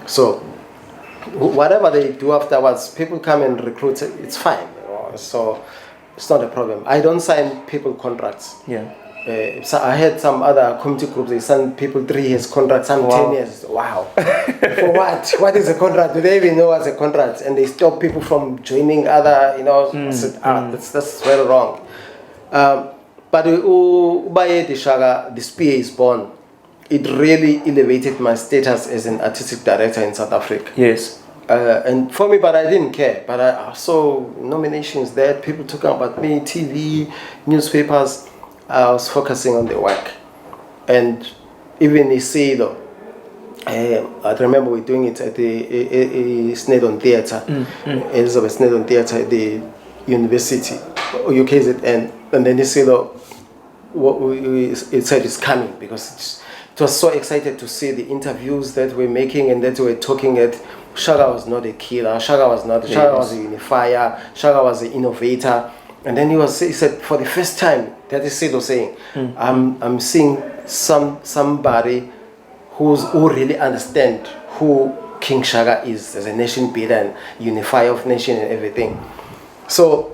So whatever they do afterwards, people come and recruit, it's fine. So it's not a problem. I don't sign people contracts. So I had some other community groups, they sign people 3 years contracts, some 10 years. Wow. For what? What is a contract? Do they even know what's a contract? And they stop people from joining other, I said, that's very wrong. But the spear is born. It really elevated my status as an artistic director in South Africa. Yes. And for me, but I didn't care. But I saw nominations there, people talking about me, TV, newspapers. I was focusing on the work. And even Isidro, I remember we were doing it at the Snedon Theatre, Elizabeth Snedon Theatre at the University, UKZN. And then Isidro, it said it's coming, because it was so excited to see the interviews that we're making and that we're talking at. Shaga was not a killer, Shaga was a unifier, Shaga was an innovator. And then he said, for the first time, that is Sido saying, I'm seeing somebody who really understand who King Shaga is as a nation builder and unifier of nation and everything. So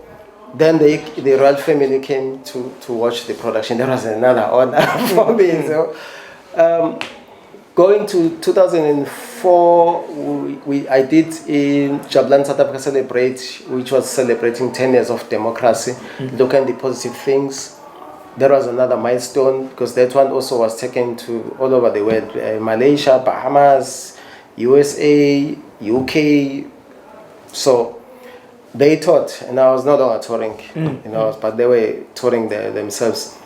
then the royal family came to watch the production. There was another honor for me. So going to 2004, I did in Jablan South Africa Celebrate, which was celebrating 10 years of democracy, looking at the positive things. There was another milestone, because that one also was taken to all over the world, Malaysia, Bahamas, USA, UK. So they taught, and I was not on touring, but they were touring themselves.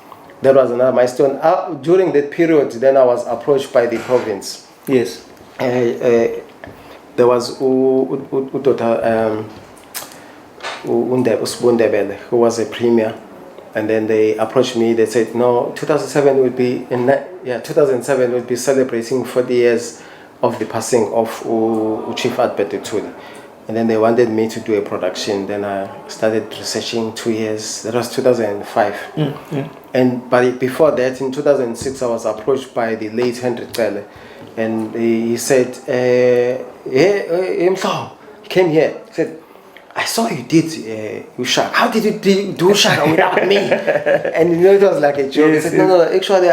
There was another milestone. During that period, then I was approached by the province. Yes. There was Undebele, who was a premier, and then they approached me. They said, "No, 2007 would be celebrating 40 years of the passing of Chief Albert Tuli. And then they wanted me to do a production. Then I started researching 2 years. That was 2005. But before that, in 2006, I was approached by the late Henry Pele. And he said, hey, Mhlongo, he came here. He said, I saw you did Ushaka. How did you do Ushaka without me? And you know, it was like a joke. He said, no, actually,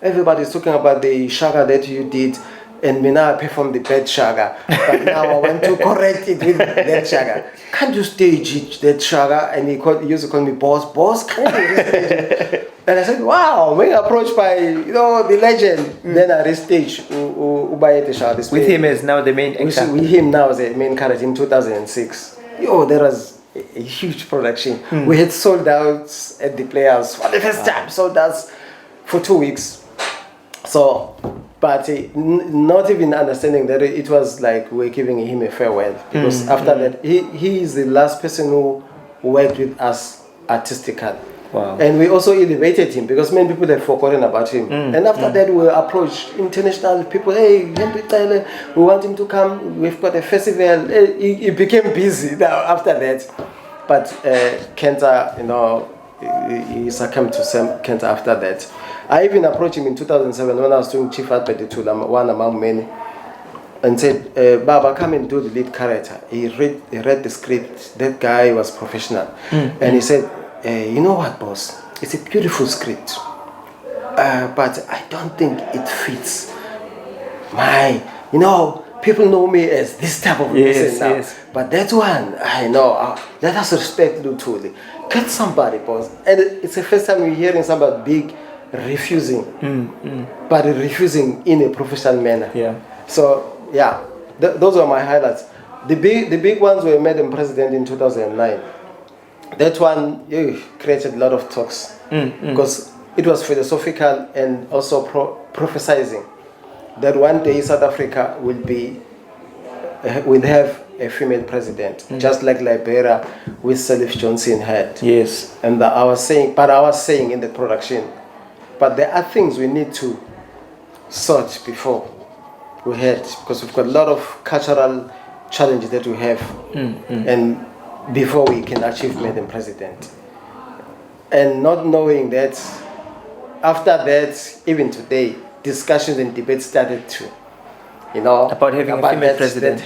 everybody's talking about the Shaka that you did. And me now I performed the bad Shaka. But now I want to correct it with that Shaka. Can't you stage it, that Shaka? And he used to call me boss, can't you restage it? And I said, wow, being approached by, you know, the legend. Then I restage Ubayete Shaka. With him as now the main actor. With him now as the main character in 2006. Yo, there was a huge production. We had sold out at the Playhouse for the first time. Sold out for 2 weeks. So, but not even understanding that it was like we're giving him a farewell. Because after that, he is the last person who worked with us artistically. Wow. And we also elevated him because many people have forgotten about him. And after that, we approached international people. Hey, Henry Tyler, we want him to come. We've got a festival. He became busy now after that. But Kenta, you know, he succumbed to cancer after that. I even approached him in 2007 when I was doing Chief Advert to one among many, and said, Baba, come and do the lead character. He read the script. That guy was professional. And he said, you know what, boss? It's a beautiful script. But I don't think it fits you know, people know me as this type of person now. But that one, I know, let us respect Lutuli. Get somebody, boss. And it's the first time we're hearing somebody big refusing, but refusing in a professional manner. So, yeah, those are my highlights. The big ones were Madam President in 2009. That one created a lot of talks because it was philosophical and also prophesizing that one day South Africa will have a female president, just like Liberia with Salif Johnson had. Yes. And I was saying in the production, but there are things we need to sort before we had, because we've got a lot of cultural challenges that we have, and before we can achieve Madam President. And not knowing that, after that, even today, discussions and debates started to, you know, about having a female president.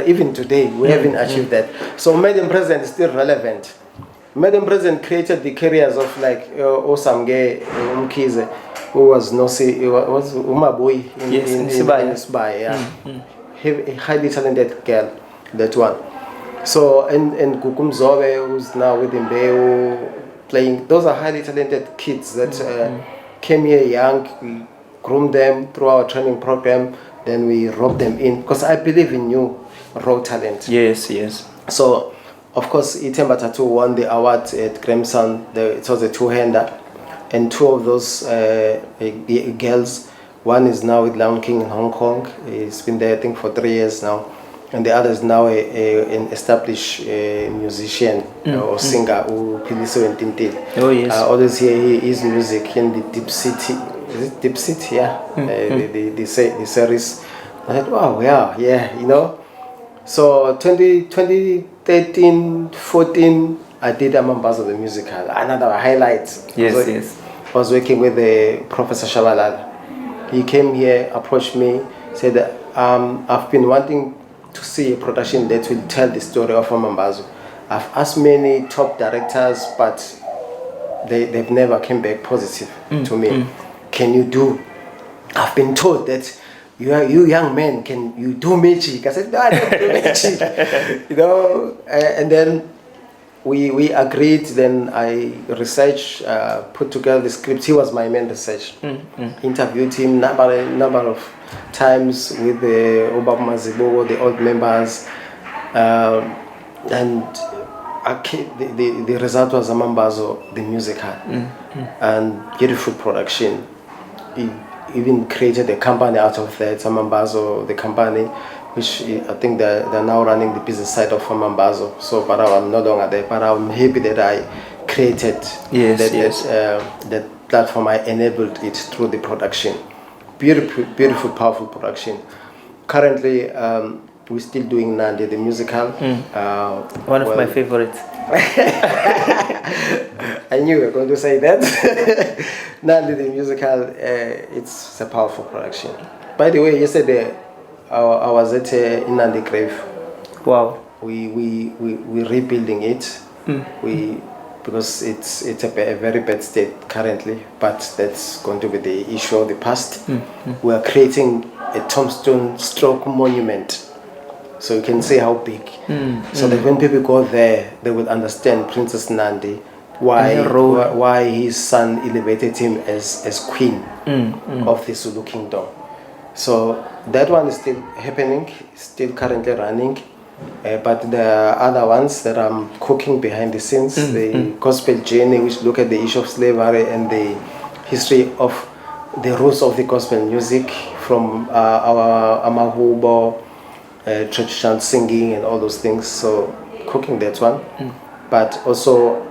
Even today, we haven't achieved that. So Madam President is still relevant. Madam President created the careers of like Osamge Umkize, who was Umabui in Sibai, a highly talented girl, that one. So, and Kukum Zobe, who's now with Mbeu, playing, those are highly talented kids that came here young. We groomed them through our training program, then we roped them in, because I believe in new raw talent. Yes. So, of course, Itemba Tattoo won the award at Gramson. It was a two-hander, and two of those girls, one is now with Lion King in Hong Kong. He's been there, I think, for 3 years now. And the other is now an established musician or singer who Piliso and Tintin. Oh, yes. Always hear his music in the Deep City. Is it Deep City? Yeah. The series. I thought, wow, yeah, you know. So 2013, 14, I did Amambazo the musical. Another highlight. Yes. I was working with Professor Shabalala. He came here, approached me, said, I've been wanting to see a production that will tell the story of Amambazo. I've asked many top directors, but they've never came back positive to me. Can you do? I've been told that you young men, can you do magic? I said, no, I don't do magic. You know, and then we agreed. Then I researched, put together the script. He was my main research. Interviewed him number of times with the Obama Mazibo, the old members, and the result was Amambazo, the musical, and beautiful production. He even created a company out of that, Amambazo, the company, which I think they're now running the business side of Amambazo. So, but I'm no longer there. But I'm happy that I created that platform. I enabled it through the production. Beautiful, powerful production. Currently, we're still doing Nandi the musical. One of my favorites. I knew you were going to say that. Nandi the musical, it's a powerful production. By the way, yesterday I was at Nandi Grave. Wow. We're rebuilding it. Because it's a very bad state currently, but that's going to be the issue of the past. We are creating a tombstone stroke monument, so you can see how big. So that when people go there, they will understand Princess Nandi, why his son elevated him as queen of the Zulu kingdom. So that one is still happening, still currently running. But there are other ones that I'm cooking behind the scenes. The gospel journey, which look at the issue of slavery and the history of the roots of the gospel music from our Amahubo, traditional singing and all those things. So cooking that one. But also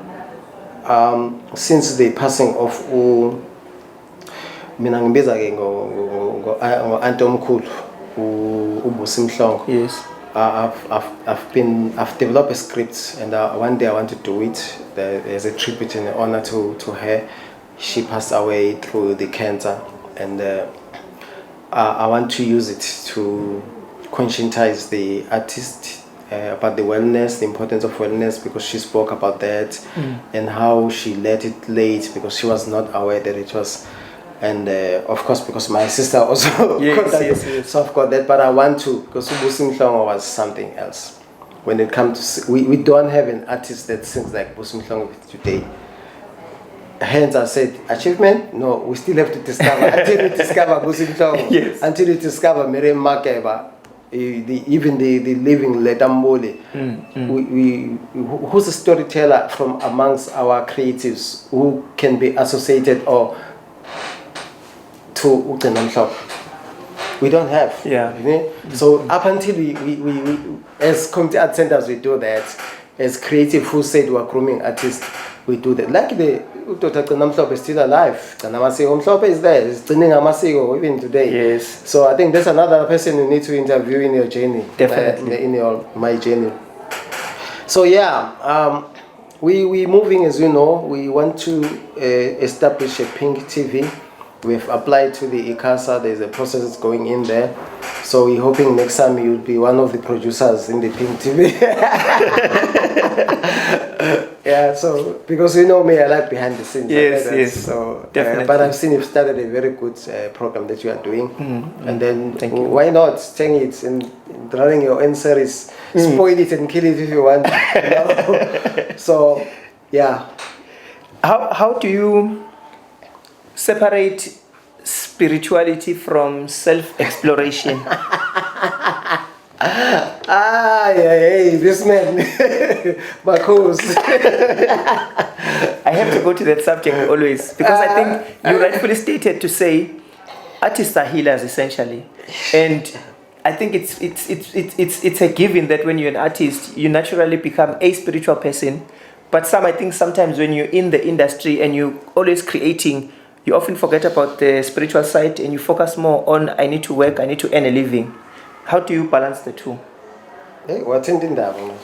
since the passing of mina ngibiza ke ngo Aunty omkhulu Mhlongo. Yes. I've developed a script, and one day I want to do it. There's a tribute and an honor to her. She passed away through the cancer, and I want to use it to conscientize the artist about the wellness, the importance of wellness, because she spoke about that and how she let it late because she was not aware that it was. And of course, because my sister also got that, so I've got that. But I want to, because Mhlongo was something else. When it comes to, we don't have an artist that sings like Mhlongo today. Hence, I said, achievement? No, we still have to discover. Until we discover Mhlongo, until we discover Miriam Makeba, even the living Letambole, who's a storyteller from amongst our creatives who can be associated or to we don't have. Yeah. You know? So up until we as community art centers, we do that. As creative who said we're grooming artists, we do that. Like the Dr. Mhlongo is still alive. Mhlongo is there. It's even today. Yes. So I think that's another person you need to interview in your journey. Definitely. In my journey. So yeah, we moving, as you know. We want to establish a Pink TV. We've applied to the ICASA. There's a process going in there. So we're hoping next time you'll be one of the producers in the Pink TV. Yeah, so because you know me, I like behind the scenes. Yes. So definitely. but I've seen you've started a very good program that you are doing. And then Thank you. Why not take it and running your own series, spoil it and kill it if you want. You know? So yeah. How do you separate spirituality from self-exploration? This man, Marcos. I have to go to that subject always because I think you rightfully stated to say artists are healers essentially, and I think it's a given that when you're an artist, you naturally become a spiritual person. But I think sometimes when you're in the industry and you're always creating, you often forget about the spiritual side and you focus more on I need to work, I need to earn a living. How do you balance the two? Hey, what's in that one?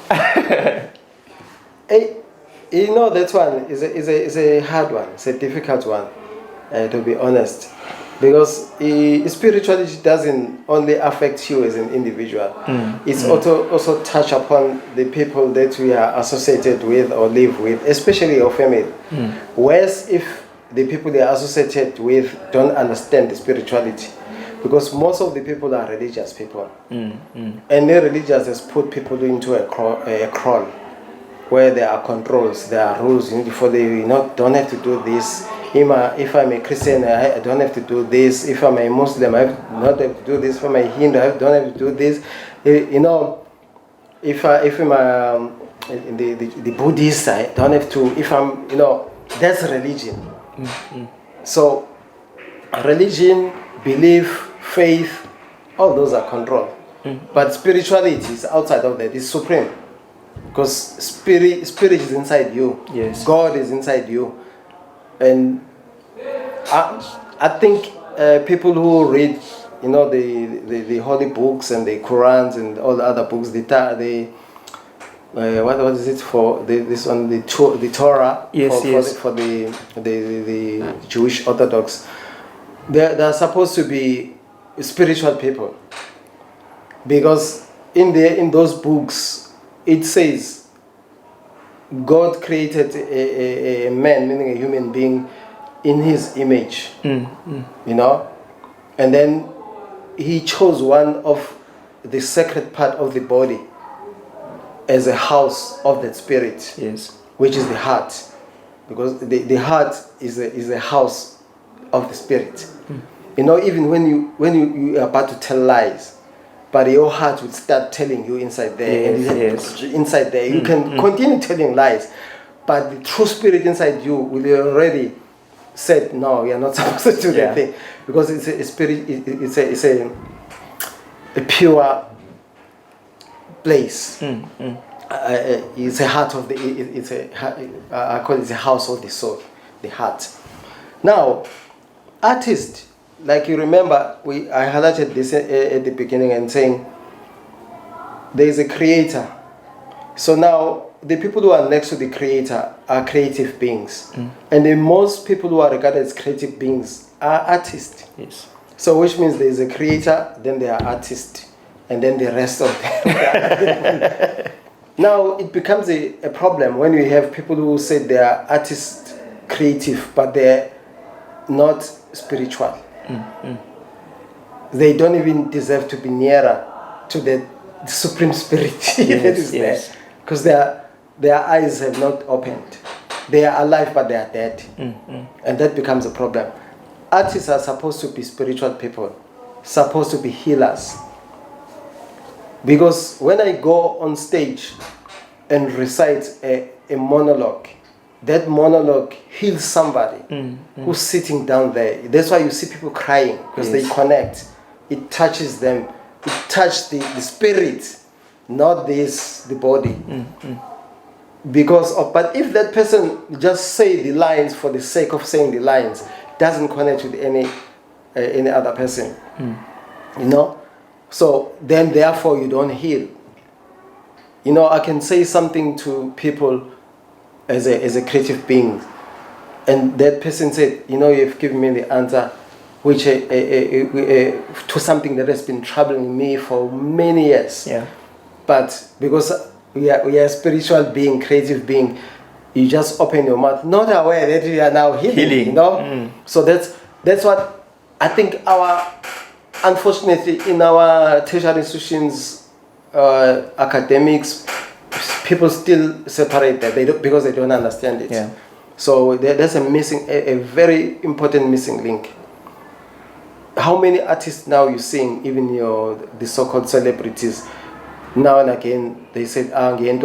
Hey, you know that one is a hard one. It's a difficult one, to be honest, because spirituality doesn't only affect you as an individual. It's also touch upon the people that we are associated with or live with, especially your family. Whereas if the people they are associated with don't understand the spirituality, because most of the people are religious people, and the religious has put people into a crawl where there are controls, there are rules. Before they don't have to do this. If I'm a Christian, I don't have to do this. If I'm a Muslim, I don't have to do this. If I'm a Hindu, I don't have to do this. You know, if I'm the Buddhist, I don't have to. If I'm, that's religion. So, religion, belief, faith, all those are controlled. But spirituality is outside of that. It's supreme. Because spirit is inside you. Yes. God is inside you. And I think people who read you know, the holy books and the Qurans and all the other books, what is it for this one, the Torah, yes. for the Jewish Orthodox, they're supposed to be spiritual people, because in those books it says God created a man, meaning a human being, in his image, you know, and then he chose one of the sacred part of the body as a house of that spirit, Yes. which is the heart, because the heart is a house of the spirit. You know, even when you are about to tell lies, but your heart would start telling you inside there, Yes. inside there you can continue telling lies, but the true spirit inside you will already said, no, you are not supposed to do that thing, because it's a spirit, it's a pure place. It's a heart of I call it the house of the soul, the heart. Now, artist, like you remember, I highlighted this at the beginning and saying there is a creator. So now the people who are next to the creator are creative beings, and the most people who are regarded as creative beings are artists. Yes. So which means there is a creator, then there are artists, and then the rest of them. Now it becomes a problem when you have people who say they are artists, creative, but they're not spiritual. They don't even deserve to be nearer to the supreme spirit that is there, because their eyes have not opened. They are alive, but they are dead, and that becomes a problem. Artists are supposed to be spiritual people, supposed to be healers. Because when I go on stage and recite a monologue, that monologue heals somebody who's sitting down there. That's why you see people crying, because they connect. It touches them. It touches the spirit, not the body. But if that person just say the lines for the sake of saying the lines, doesn't connect with any other person, you know. So then, therefore, you don't heal. You know, I can say something to people as a creative being, and that person said, you know, you've given me the answer, which to something that has been troubling me for many years. Yeah. But because we are a spiritual being, creative being, you just open your mouth, not aware that you are now healing. You know. So that's what I think. Unfortunately, in our tertiary institutions, academics, people still separate that because they don't understand it. Yeah. So there's a very important missing link. How many artists now you seeing, even the so-called celebrities, now and again they say, how many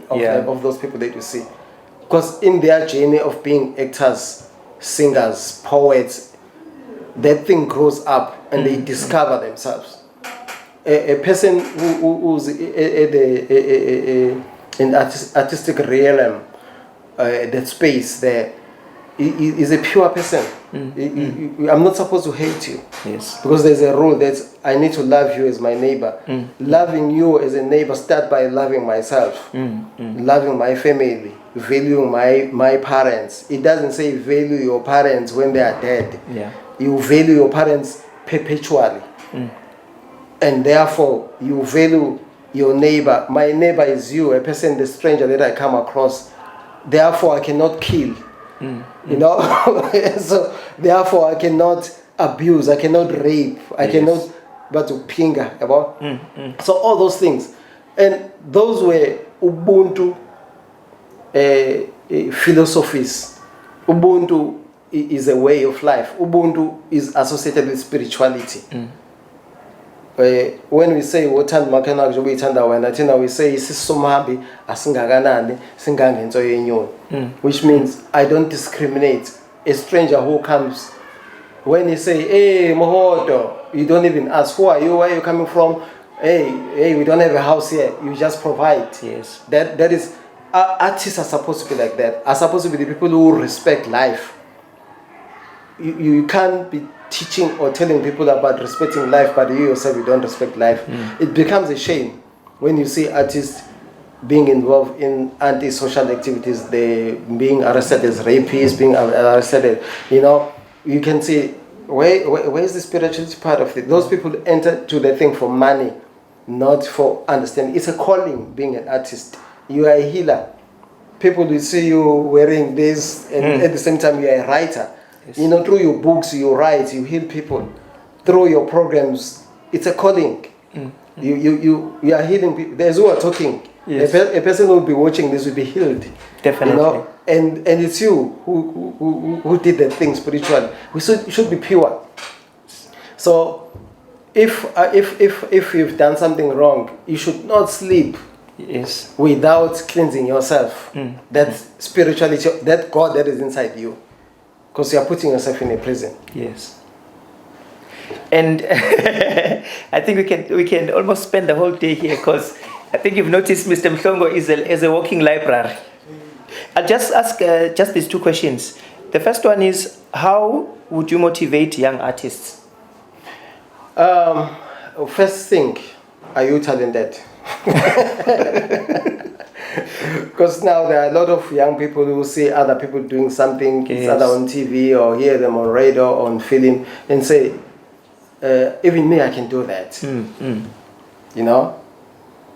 of those people that you see? Because in their journey of being actors, singers, poets, that thing grows up and they discover themselves. A person who's in artistic realm, that space there, is a pure person. I'm not supposed to hate you. Yes. Because there's a rule that I need to love you as my neighbor. Loving you as a neighbor start by loving myself, loving my family, valuing my parents. It doesn't say value your parents when they are dead. Yeah. You value your parents perpetually. And therefore you value your neighbor. My neighbor is you, a person, the stranger that I come across. Therefore I cannot kill. You know. So therefore I cannot abuse, I cannot rape, I cannot but to pinga about. So all those things, and those were Ubuntu philosophies. Ubuntu is a way of life. Ubuntu is associated with spirituality. When we say wothanda umakhelwane njengoba uyithanda wena, thina we say isisumahambi asingakanani singangenzo yenyoni, which means I don't discriminate. A stranger who comes, when you say, hey Mohoto, you don't even ask, who are you, where are you coming from? Hey, we don't have a house here, you just provide. Yes. That is, artists are supposed to be like that, are supposed to be the people who respect life. you can't be teaching or telling people about respecting life, but you yourself, you don't respect life. It becomes a shame when you see artists being involved in anti-social activities, they being arrested as rapists, being arrested, you can see, where is the spirituality part of it? Those people enter to the thing for money, not for understanding. It's a calling, being an artist. You are a healer. People will see you wearing this, and at the same time you are a writer. Yes. Through your books you write, you heal people. Through your programs, it's a calling. You are healing people. There's who are talking. Yes. A person who will be watching this will be healed. Definitely. And it's you who did the thing spiritually. We should be pure. So if you've done something wrong, you should not sleep. Yes. Without cleansing yourself. That spirituality, that God that is inside you. Because you are putting yourself in a prison. Yes. And I think we can almost spend the whole day here, because I think you've noticed Mr. Mhlongo is a walking library. I'll just ask just these two questions. The first one is, how would you motivate young artists? First thing, are you talented? Because now there are a lot of young people who see other people doing something, yes, either on TV or hear them on radio or on film, and say, even me, I can do that.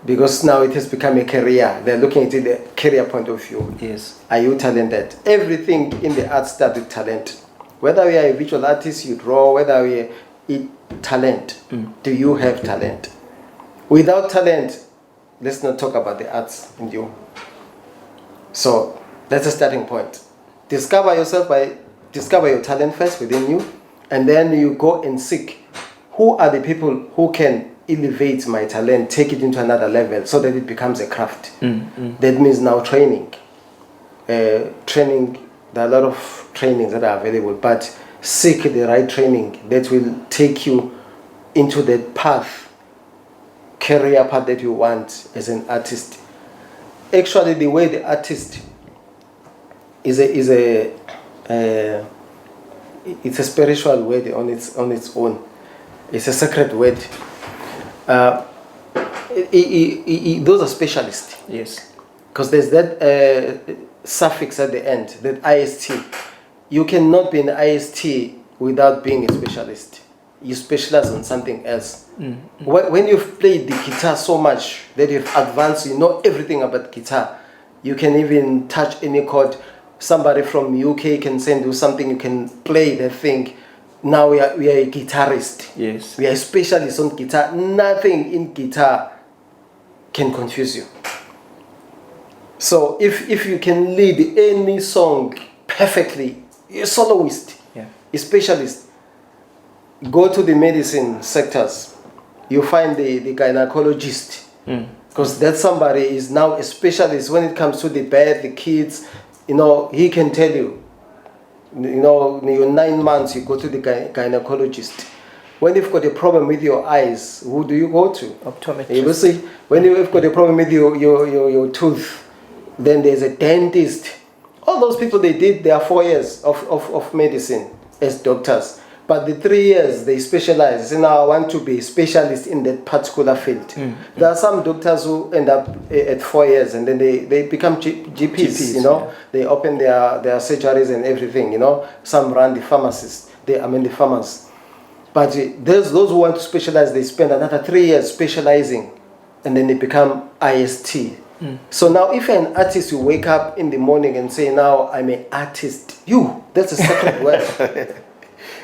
Because now it has become a career. They're looking at it the career point of view. Yes. Are you talented? Everything in the arts starts with talent. Whether we are a visual artist, you draw, whether we are talent. Do you have talent? Without talent, let's not talk about the arts in you. So that's a starting point. Discover yourself discover your talent first within you, and then you go and seek who are the people who can elevate my talent, take it into another level so that it becomes a craft. That means now training. There are a lot of trainings that are available, but seek the right training that will take you into that path, career path that you want as an artist. Actually, the way the artist it's a spiritual word on its own. It's a sacred word. Those are specialists. Yes. Because there's that suffix at the end, that IST. You cannot be an IST without being a specialist. You specialize on something else. When you've played the guitar so much that you've advanced, you know everything about guitar. You can even touch any chord. Somebody from UK can send you something, you can play the thing. Now we are a guitarist. Yes. We are specialists on guitar. Nothing in guitar can confuse you. So if you can lead any song perfectly, you're a soloist, a specialist. Go to the medicine sectors, you find the gynecologist, because that somebody is now a specialist when it comes to the birth, the kids. He can tell you. You're 9 months, you go to the gynecologist. When you've got a problem with your eyes, who do you go to? Optometrist. You see, when you've got a problem with your tooth, then there's a dentist. All those people, they did their 4 years of medicine as doctors. But the 3 years, they specialize. So now I want to be a specialist in that particular field. There are some doctors who end up at 4 years and then they become GPs, They open their surgeries and everything, Some run the pharmacies, the pharmacies. But there's those who want to specialize, they spend another 3 years specializing and then they become IST. So now if you're an artist, you wake up in the morning and say, now I'm an artist. That's a sacred word.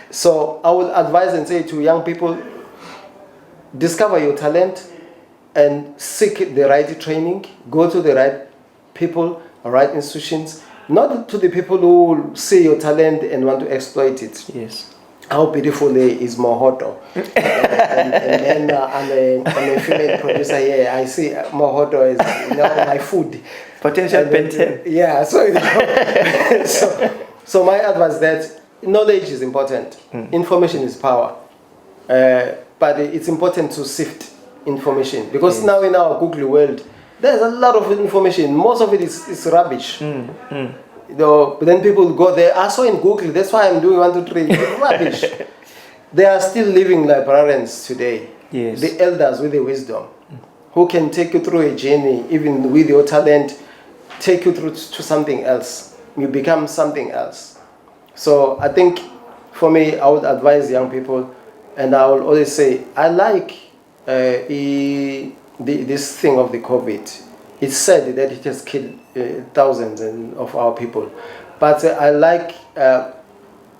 So I will advise and say to young people, discover your talent and seek the right training. Go to the right people, right institutions, not to the people who will see your talent and want to exploit it. Yes. How beautiful is Mohoto. and then I'm a female producer here. I see Mohoto is my food. Potential painter. Yeah, so my advice is that knowledge is important. Information is power. But it's important to sift information. Because now in our Google world, there's a lot of information. Most of it is rubbish. You know, but then people go there. I saw in Google. That's why I'm doing 1, 2, 3. Rubbish. They are still living librarians today. Yes. The elders with the wisdom, who can take you through a journey, even with your talent, take you through to something else. You become something else. So I think, for me, I would advise young people, and I will always say, I like this thing of the COVID. It's said that it has killed thousands of our people, but I like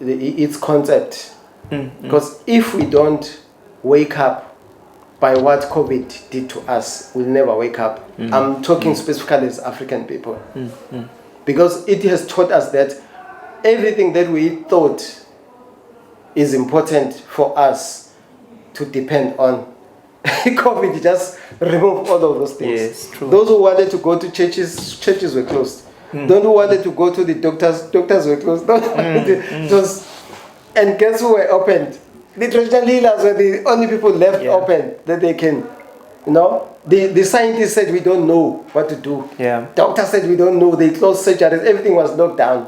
its concept. Because if we don't wake up by what COVID did to us, we'll never wake up. I'm talking specifically as African people. Because it has taught us that everything that we thought is important for us to depend on, COVID just removed all of those things. Yes, true. Those who wanted to go to churches were closed. Those who wanted to go to the doctors were closed. And guess who were opened? The traditional healers were the only people left open that they can, you know. The scientists said we don't know what to do. Yeah. Doctors said we don't know. They closed surgeries. Everything was locked down.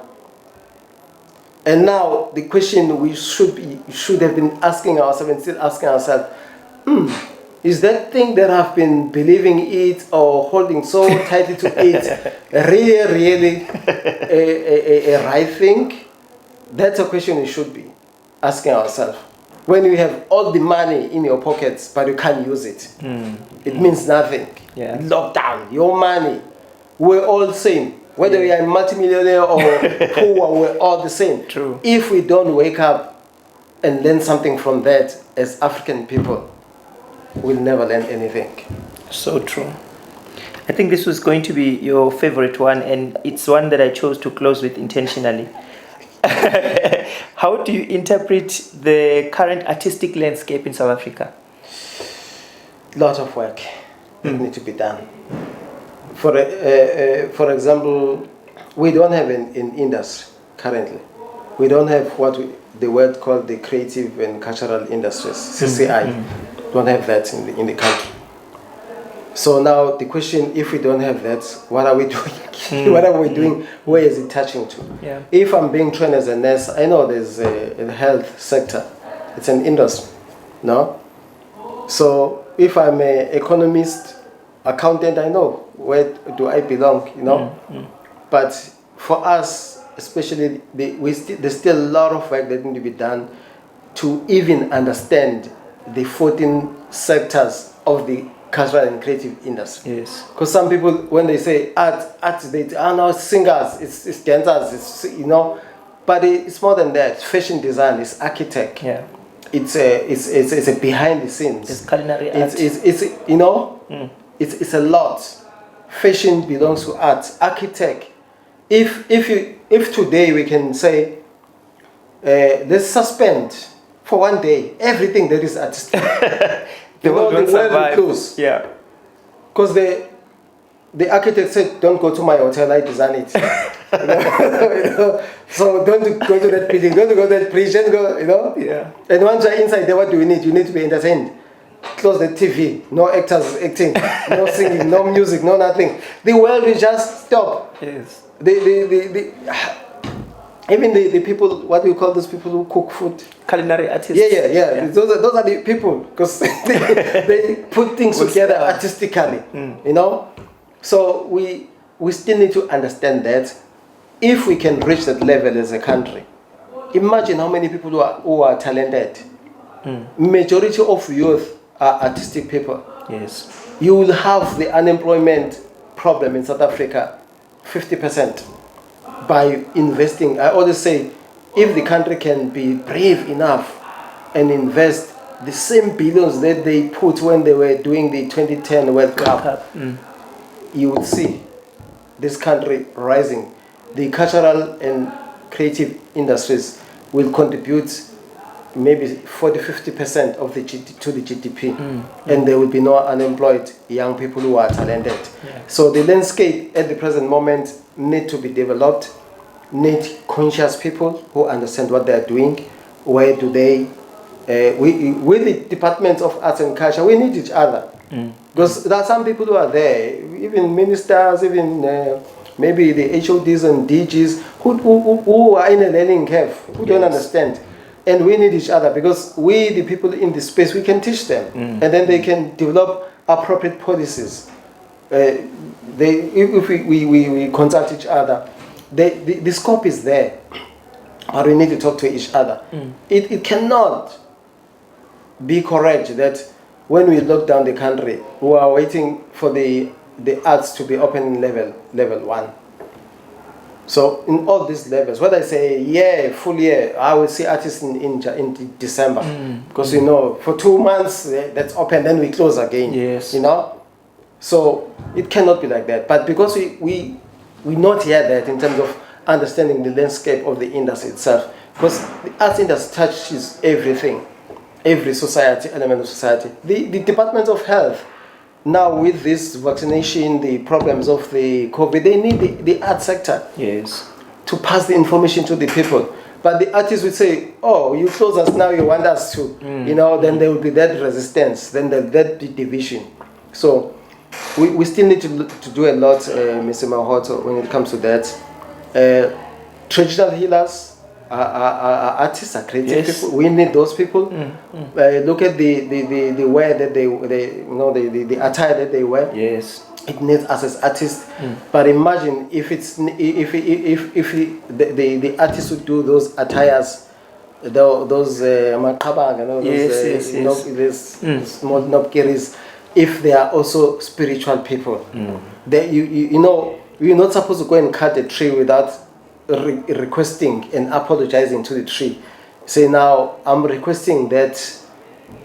And now the question we should have been asking ourselves and still asking ourselves, is that thing that I've been believing it or holding so tightly to it really a right thing? That's a question we should be asking ourselves. When you have all the money in your pockets but you can't use it, it means nothing. Yeah. Lockdown, your money, we're all the same. Whether we are a multimillionaire or poor, we're all the same. True. If we don't wake up and learn something from that as African people, we'll never learn anything. So true. I think this was going to be your favorite one, and it's one that I chose to close with intentionally. How do you interpret the current artistic landscape in South Africa? Lot of work that need to be done. For example, we don't have an industry currently. We don't have what the word called the creative and cultural industries, CCI. Don't have that in the country. So now the question, if we don't have that, what are we doing? What are we doing? Where is it touching to? Yeah. If I'm being trained as a nurse, I know there's a health sector. It's an industry, no? So if I'm an economist, accountant, I know where do I belong, you know? But for us, especially, there's still a lot of work that needs to be done to even understand the 14 sectors of the cultural and creative industry. Yes. Because some people, when they say art, they no, it's singers, it's dancers, it's, you know, but it's more than that. It's fashion design, it's architect. Yeah. It's a behind the scenes. It's culinary art. It's you know, it's a lot. Fashion belongs to art. Architect. If today we can say, let's suspend for one day everything that is artistic. The world will survive. Close. Yeah. Because the architect said, don't go to my hotel, I design it. You know? So don't go to that building, don't go to that bridge, don't go, you know? Yeah. And once you're inside there, what do you need? You need to be entertained. Close the TV, no actors acting, no singing, no music, no nothing. The world will just stop. Yes. Even the people, what do you call those people who cook food? Culinary artists. Yeah. Those are the people, because they put things together artistically, you know. So we still need to understand that if we can reach that level as a country, imagine how many people who are talented. Majority of youth are artistic people. Yes. You will have the unemployment problem in South Africa 50% by investing. I always say, if the country can be brave enough and invest the same billions that they put when they were doing the 2010 World Cup, you would see this country rising. The cultural and creative industries will contribute maybe 40-50% of the to the GDP, and there will be no unemployed young people who are talented. Yeah. So the landscape at the present moment need to be developed, need conscious people who understand what they are doing. Where do they, with the departments of arts and culture, we need each other. Because there are some people who are there, even ministers, even maybe the HODs and DGs who are in a learning curve, who don't understand. And we need each other because we, the people in the space, we can teach them. And then they can develop appropriate policies. If we consult each other, the scope is there. But we need to talk to each other. It cannot be correct that when we lock down the country, we are waiting for the arts to be open in level 1. So in all these levels, when I say full year, I will see artists in December. Because you know, for 2 months that's open, then we close again. Yes. You know? So it cannot be like that. But because we not hear that in terms of understanding the landscape of the industry itself, because the arts industry touches everything, every society, element of society. The Department of Health, now with this vaccination, the problems of the COVID, they need the art sector to pass the information to the people. But the artists would say, oh, you close us now, you want us to, you know, then there will be that resistance, then that division. So we still need to do a lot, Mr. Mohoto, when it comes to that. Traditional healers are artists, are creative people. We need those people. Look at the wear that they you know, the attire that they wear. Yes, it needs us as artists. But imagine if the artists would do those attires, those makabang, you know, those small nopkeris, if they are also spiritual people. They, you know, we're not supposed to go and cut a tree without requesting and apologizing to the tree. Say, now I'm requesting that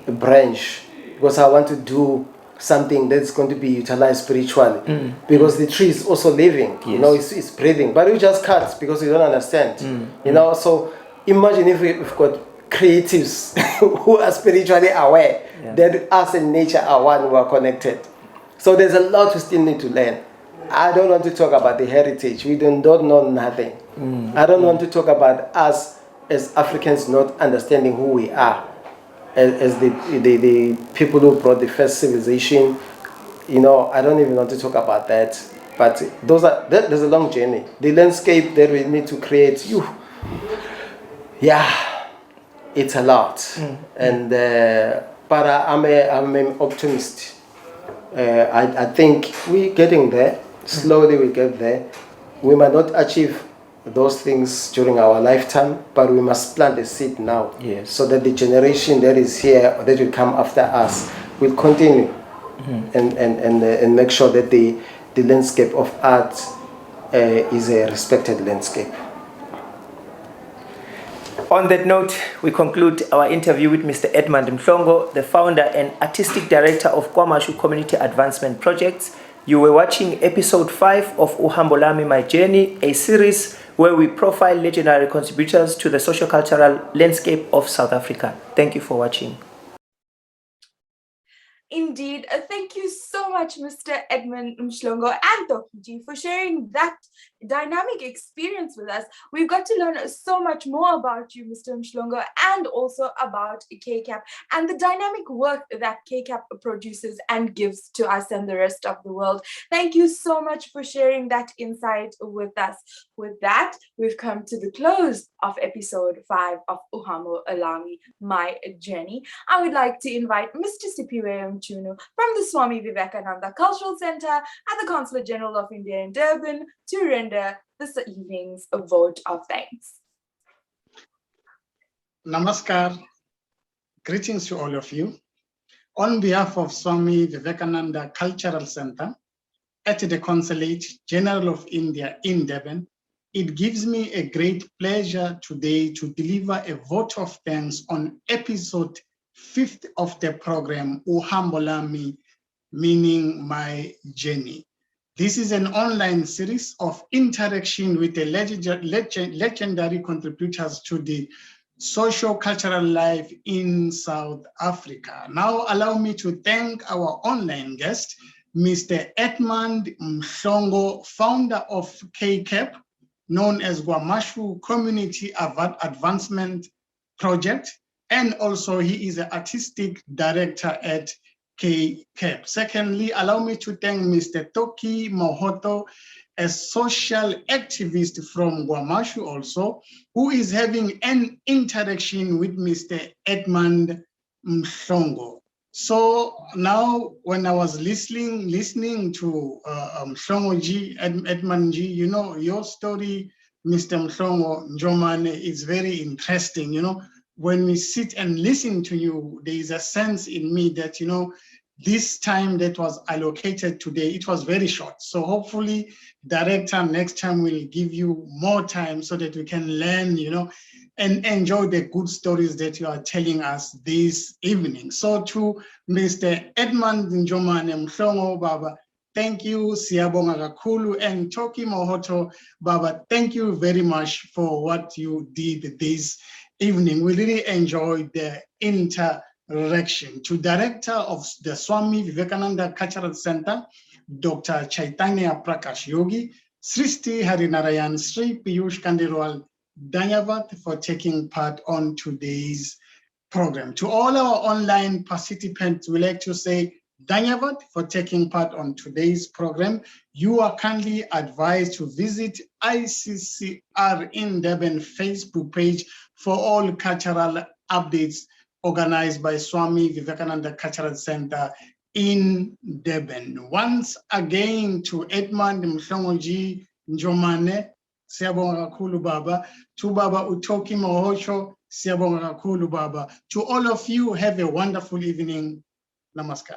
branch because I want to do something that's going to be utilized spiritually, because the tree is also living. You know, it's breathing, but we just cut because we don't understand. You know, so imagine if we've got creatives who are spiritually aware that us and nature are one, we are connected. So there's a lot we still need to learn. I don't want to talk about the heritage. We don't know nothing. I don't want to talk about us as Africans not understanding who we are as the people who brought the first civilization. You know, I don't even want to talk about that. But there's a long journey. The landscape that we need to create, it's a lot. And but I'm an optimist. I think we're getting there. Slowly we get there. We might not achieve those things during our lifetime, but we must plant a seed now, so that the generation that is here, that will come after us, will continue and make sure that the landscape of art is a respected landscape. On that note, we conclude our interview with Mr. Edmund Mhlongo, the founder and artistic director of KwaMashu Community Advancement Projects. You were watching episode 5 of Uhambo Lwami, My Journey, a series where we profile legendary contributors to the socio-cultural landscape of South Africa. Thank you for watching. Indeed. Thank you so much, Mr. Edmund Mhlongo and Toki for sharing that dynamic experience with us. We've got to learn so much more about you, Mr. Mhlongo, and also about KCAP and the dynamic work that KCAP produces and gives to us and the rest of the world. Thank you so much for sharing that insight with us. With that, we've come to the close of episode 5 of Uhambo Lwami, My Journey. I would like to invite Mr. Sipiwe Mchunu from the Swami Vivekananda Cultural Center at the Consulate General of India in Durban to render this evening's vote of thanks. Namaskar. Greetings to all of you. On behalf of Swami Vivekananda Cultural Center at the Consulate General of India in Durban, it gives me a great pleasure today to deliver a vote of thanks on episode 5th of the program, Uhambo Lwami, meaning My Journey. This is an online series of interaction with the legendary contributors to the socio-cultural life in South Africa. Now allow me to thank our online guest, Mr. Edmund Mhlongo, founder of KCAP, known as KwaMashu Community Advancement Project, and also he is an artistic director at KCAP. Secondly, allow me to thank Mr. Toki Mohoto, a social activist from Kwamashu also, who is having an interaction with Mr. Edmund Mhlongo. So now when I was listening to Mhlongo G, Edmund G, you know, your story, Mr. Mhlongo Njomane, is very interesting. You know, when we sit and listen to you, there is a sense in me that, you know, this time that was allocated today, it was very short. So hopefully, director, next time we'll give you more time so that we can learn, you know, and enjoy the good stories that you are telling us this evening. So to Mr. Edmund Njomane Mhlongo Baba, thank you, Siyabonga kakhulu, and Toki Mohoto Baba, thank you very much for what you did this evening. We really enjoyed the interaction. To director of the Swami Vivekananda Cultural Center, Dr. Chaitanya Prakash Yogi, Sristi Harinarayan, Sri Piyush Kandirwal, Danyavat for taking part on today's program. To all our online participants, we like to say Danyavat for taking part on today's program. You are kindly advised to visit ICCR in Durban Facebook page for all cultural updates organized by Swami Vivekananda Cultural Center in Durban. Once again to Edmund Mhlongo G Njomane, Siyabonga kakhulu Baba. To Baba Utoki Mohoto, Siyabonga kakhulu Baba. To all of you, have a wonderful evening. Namaskar.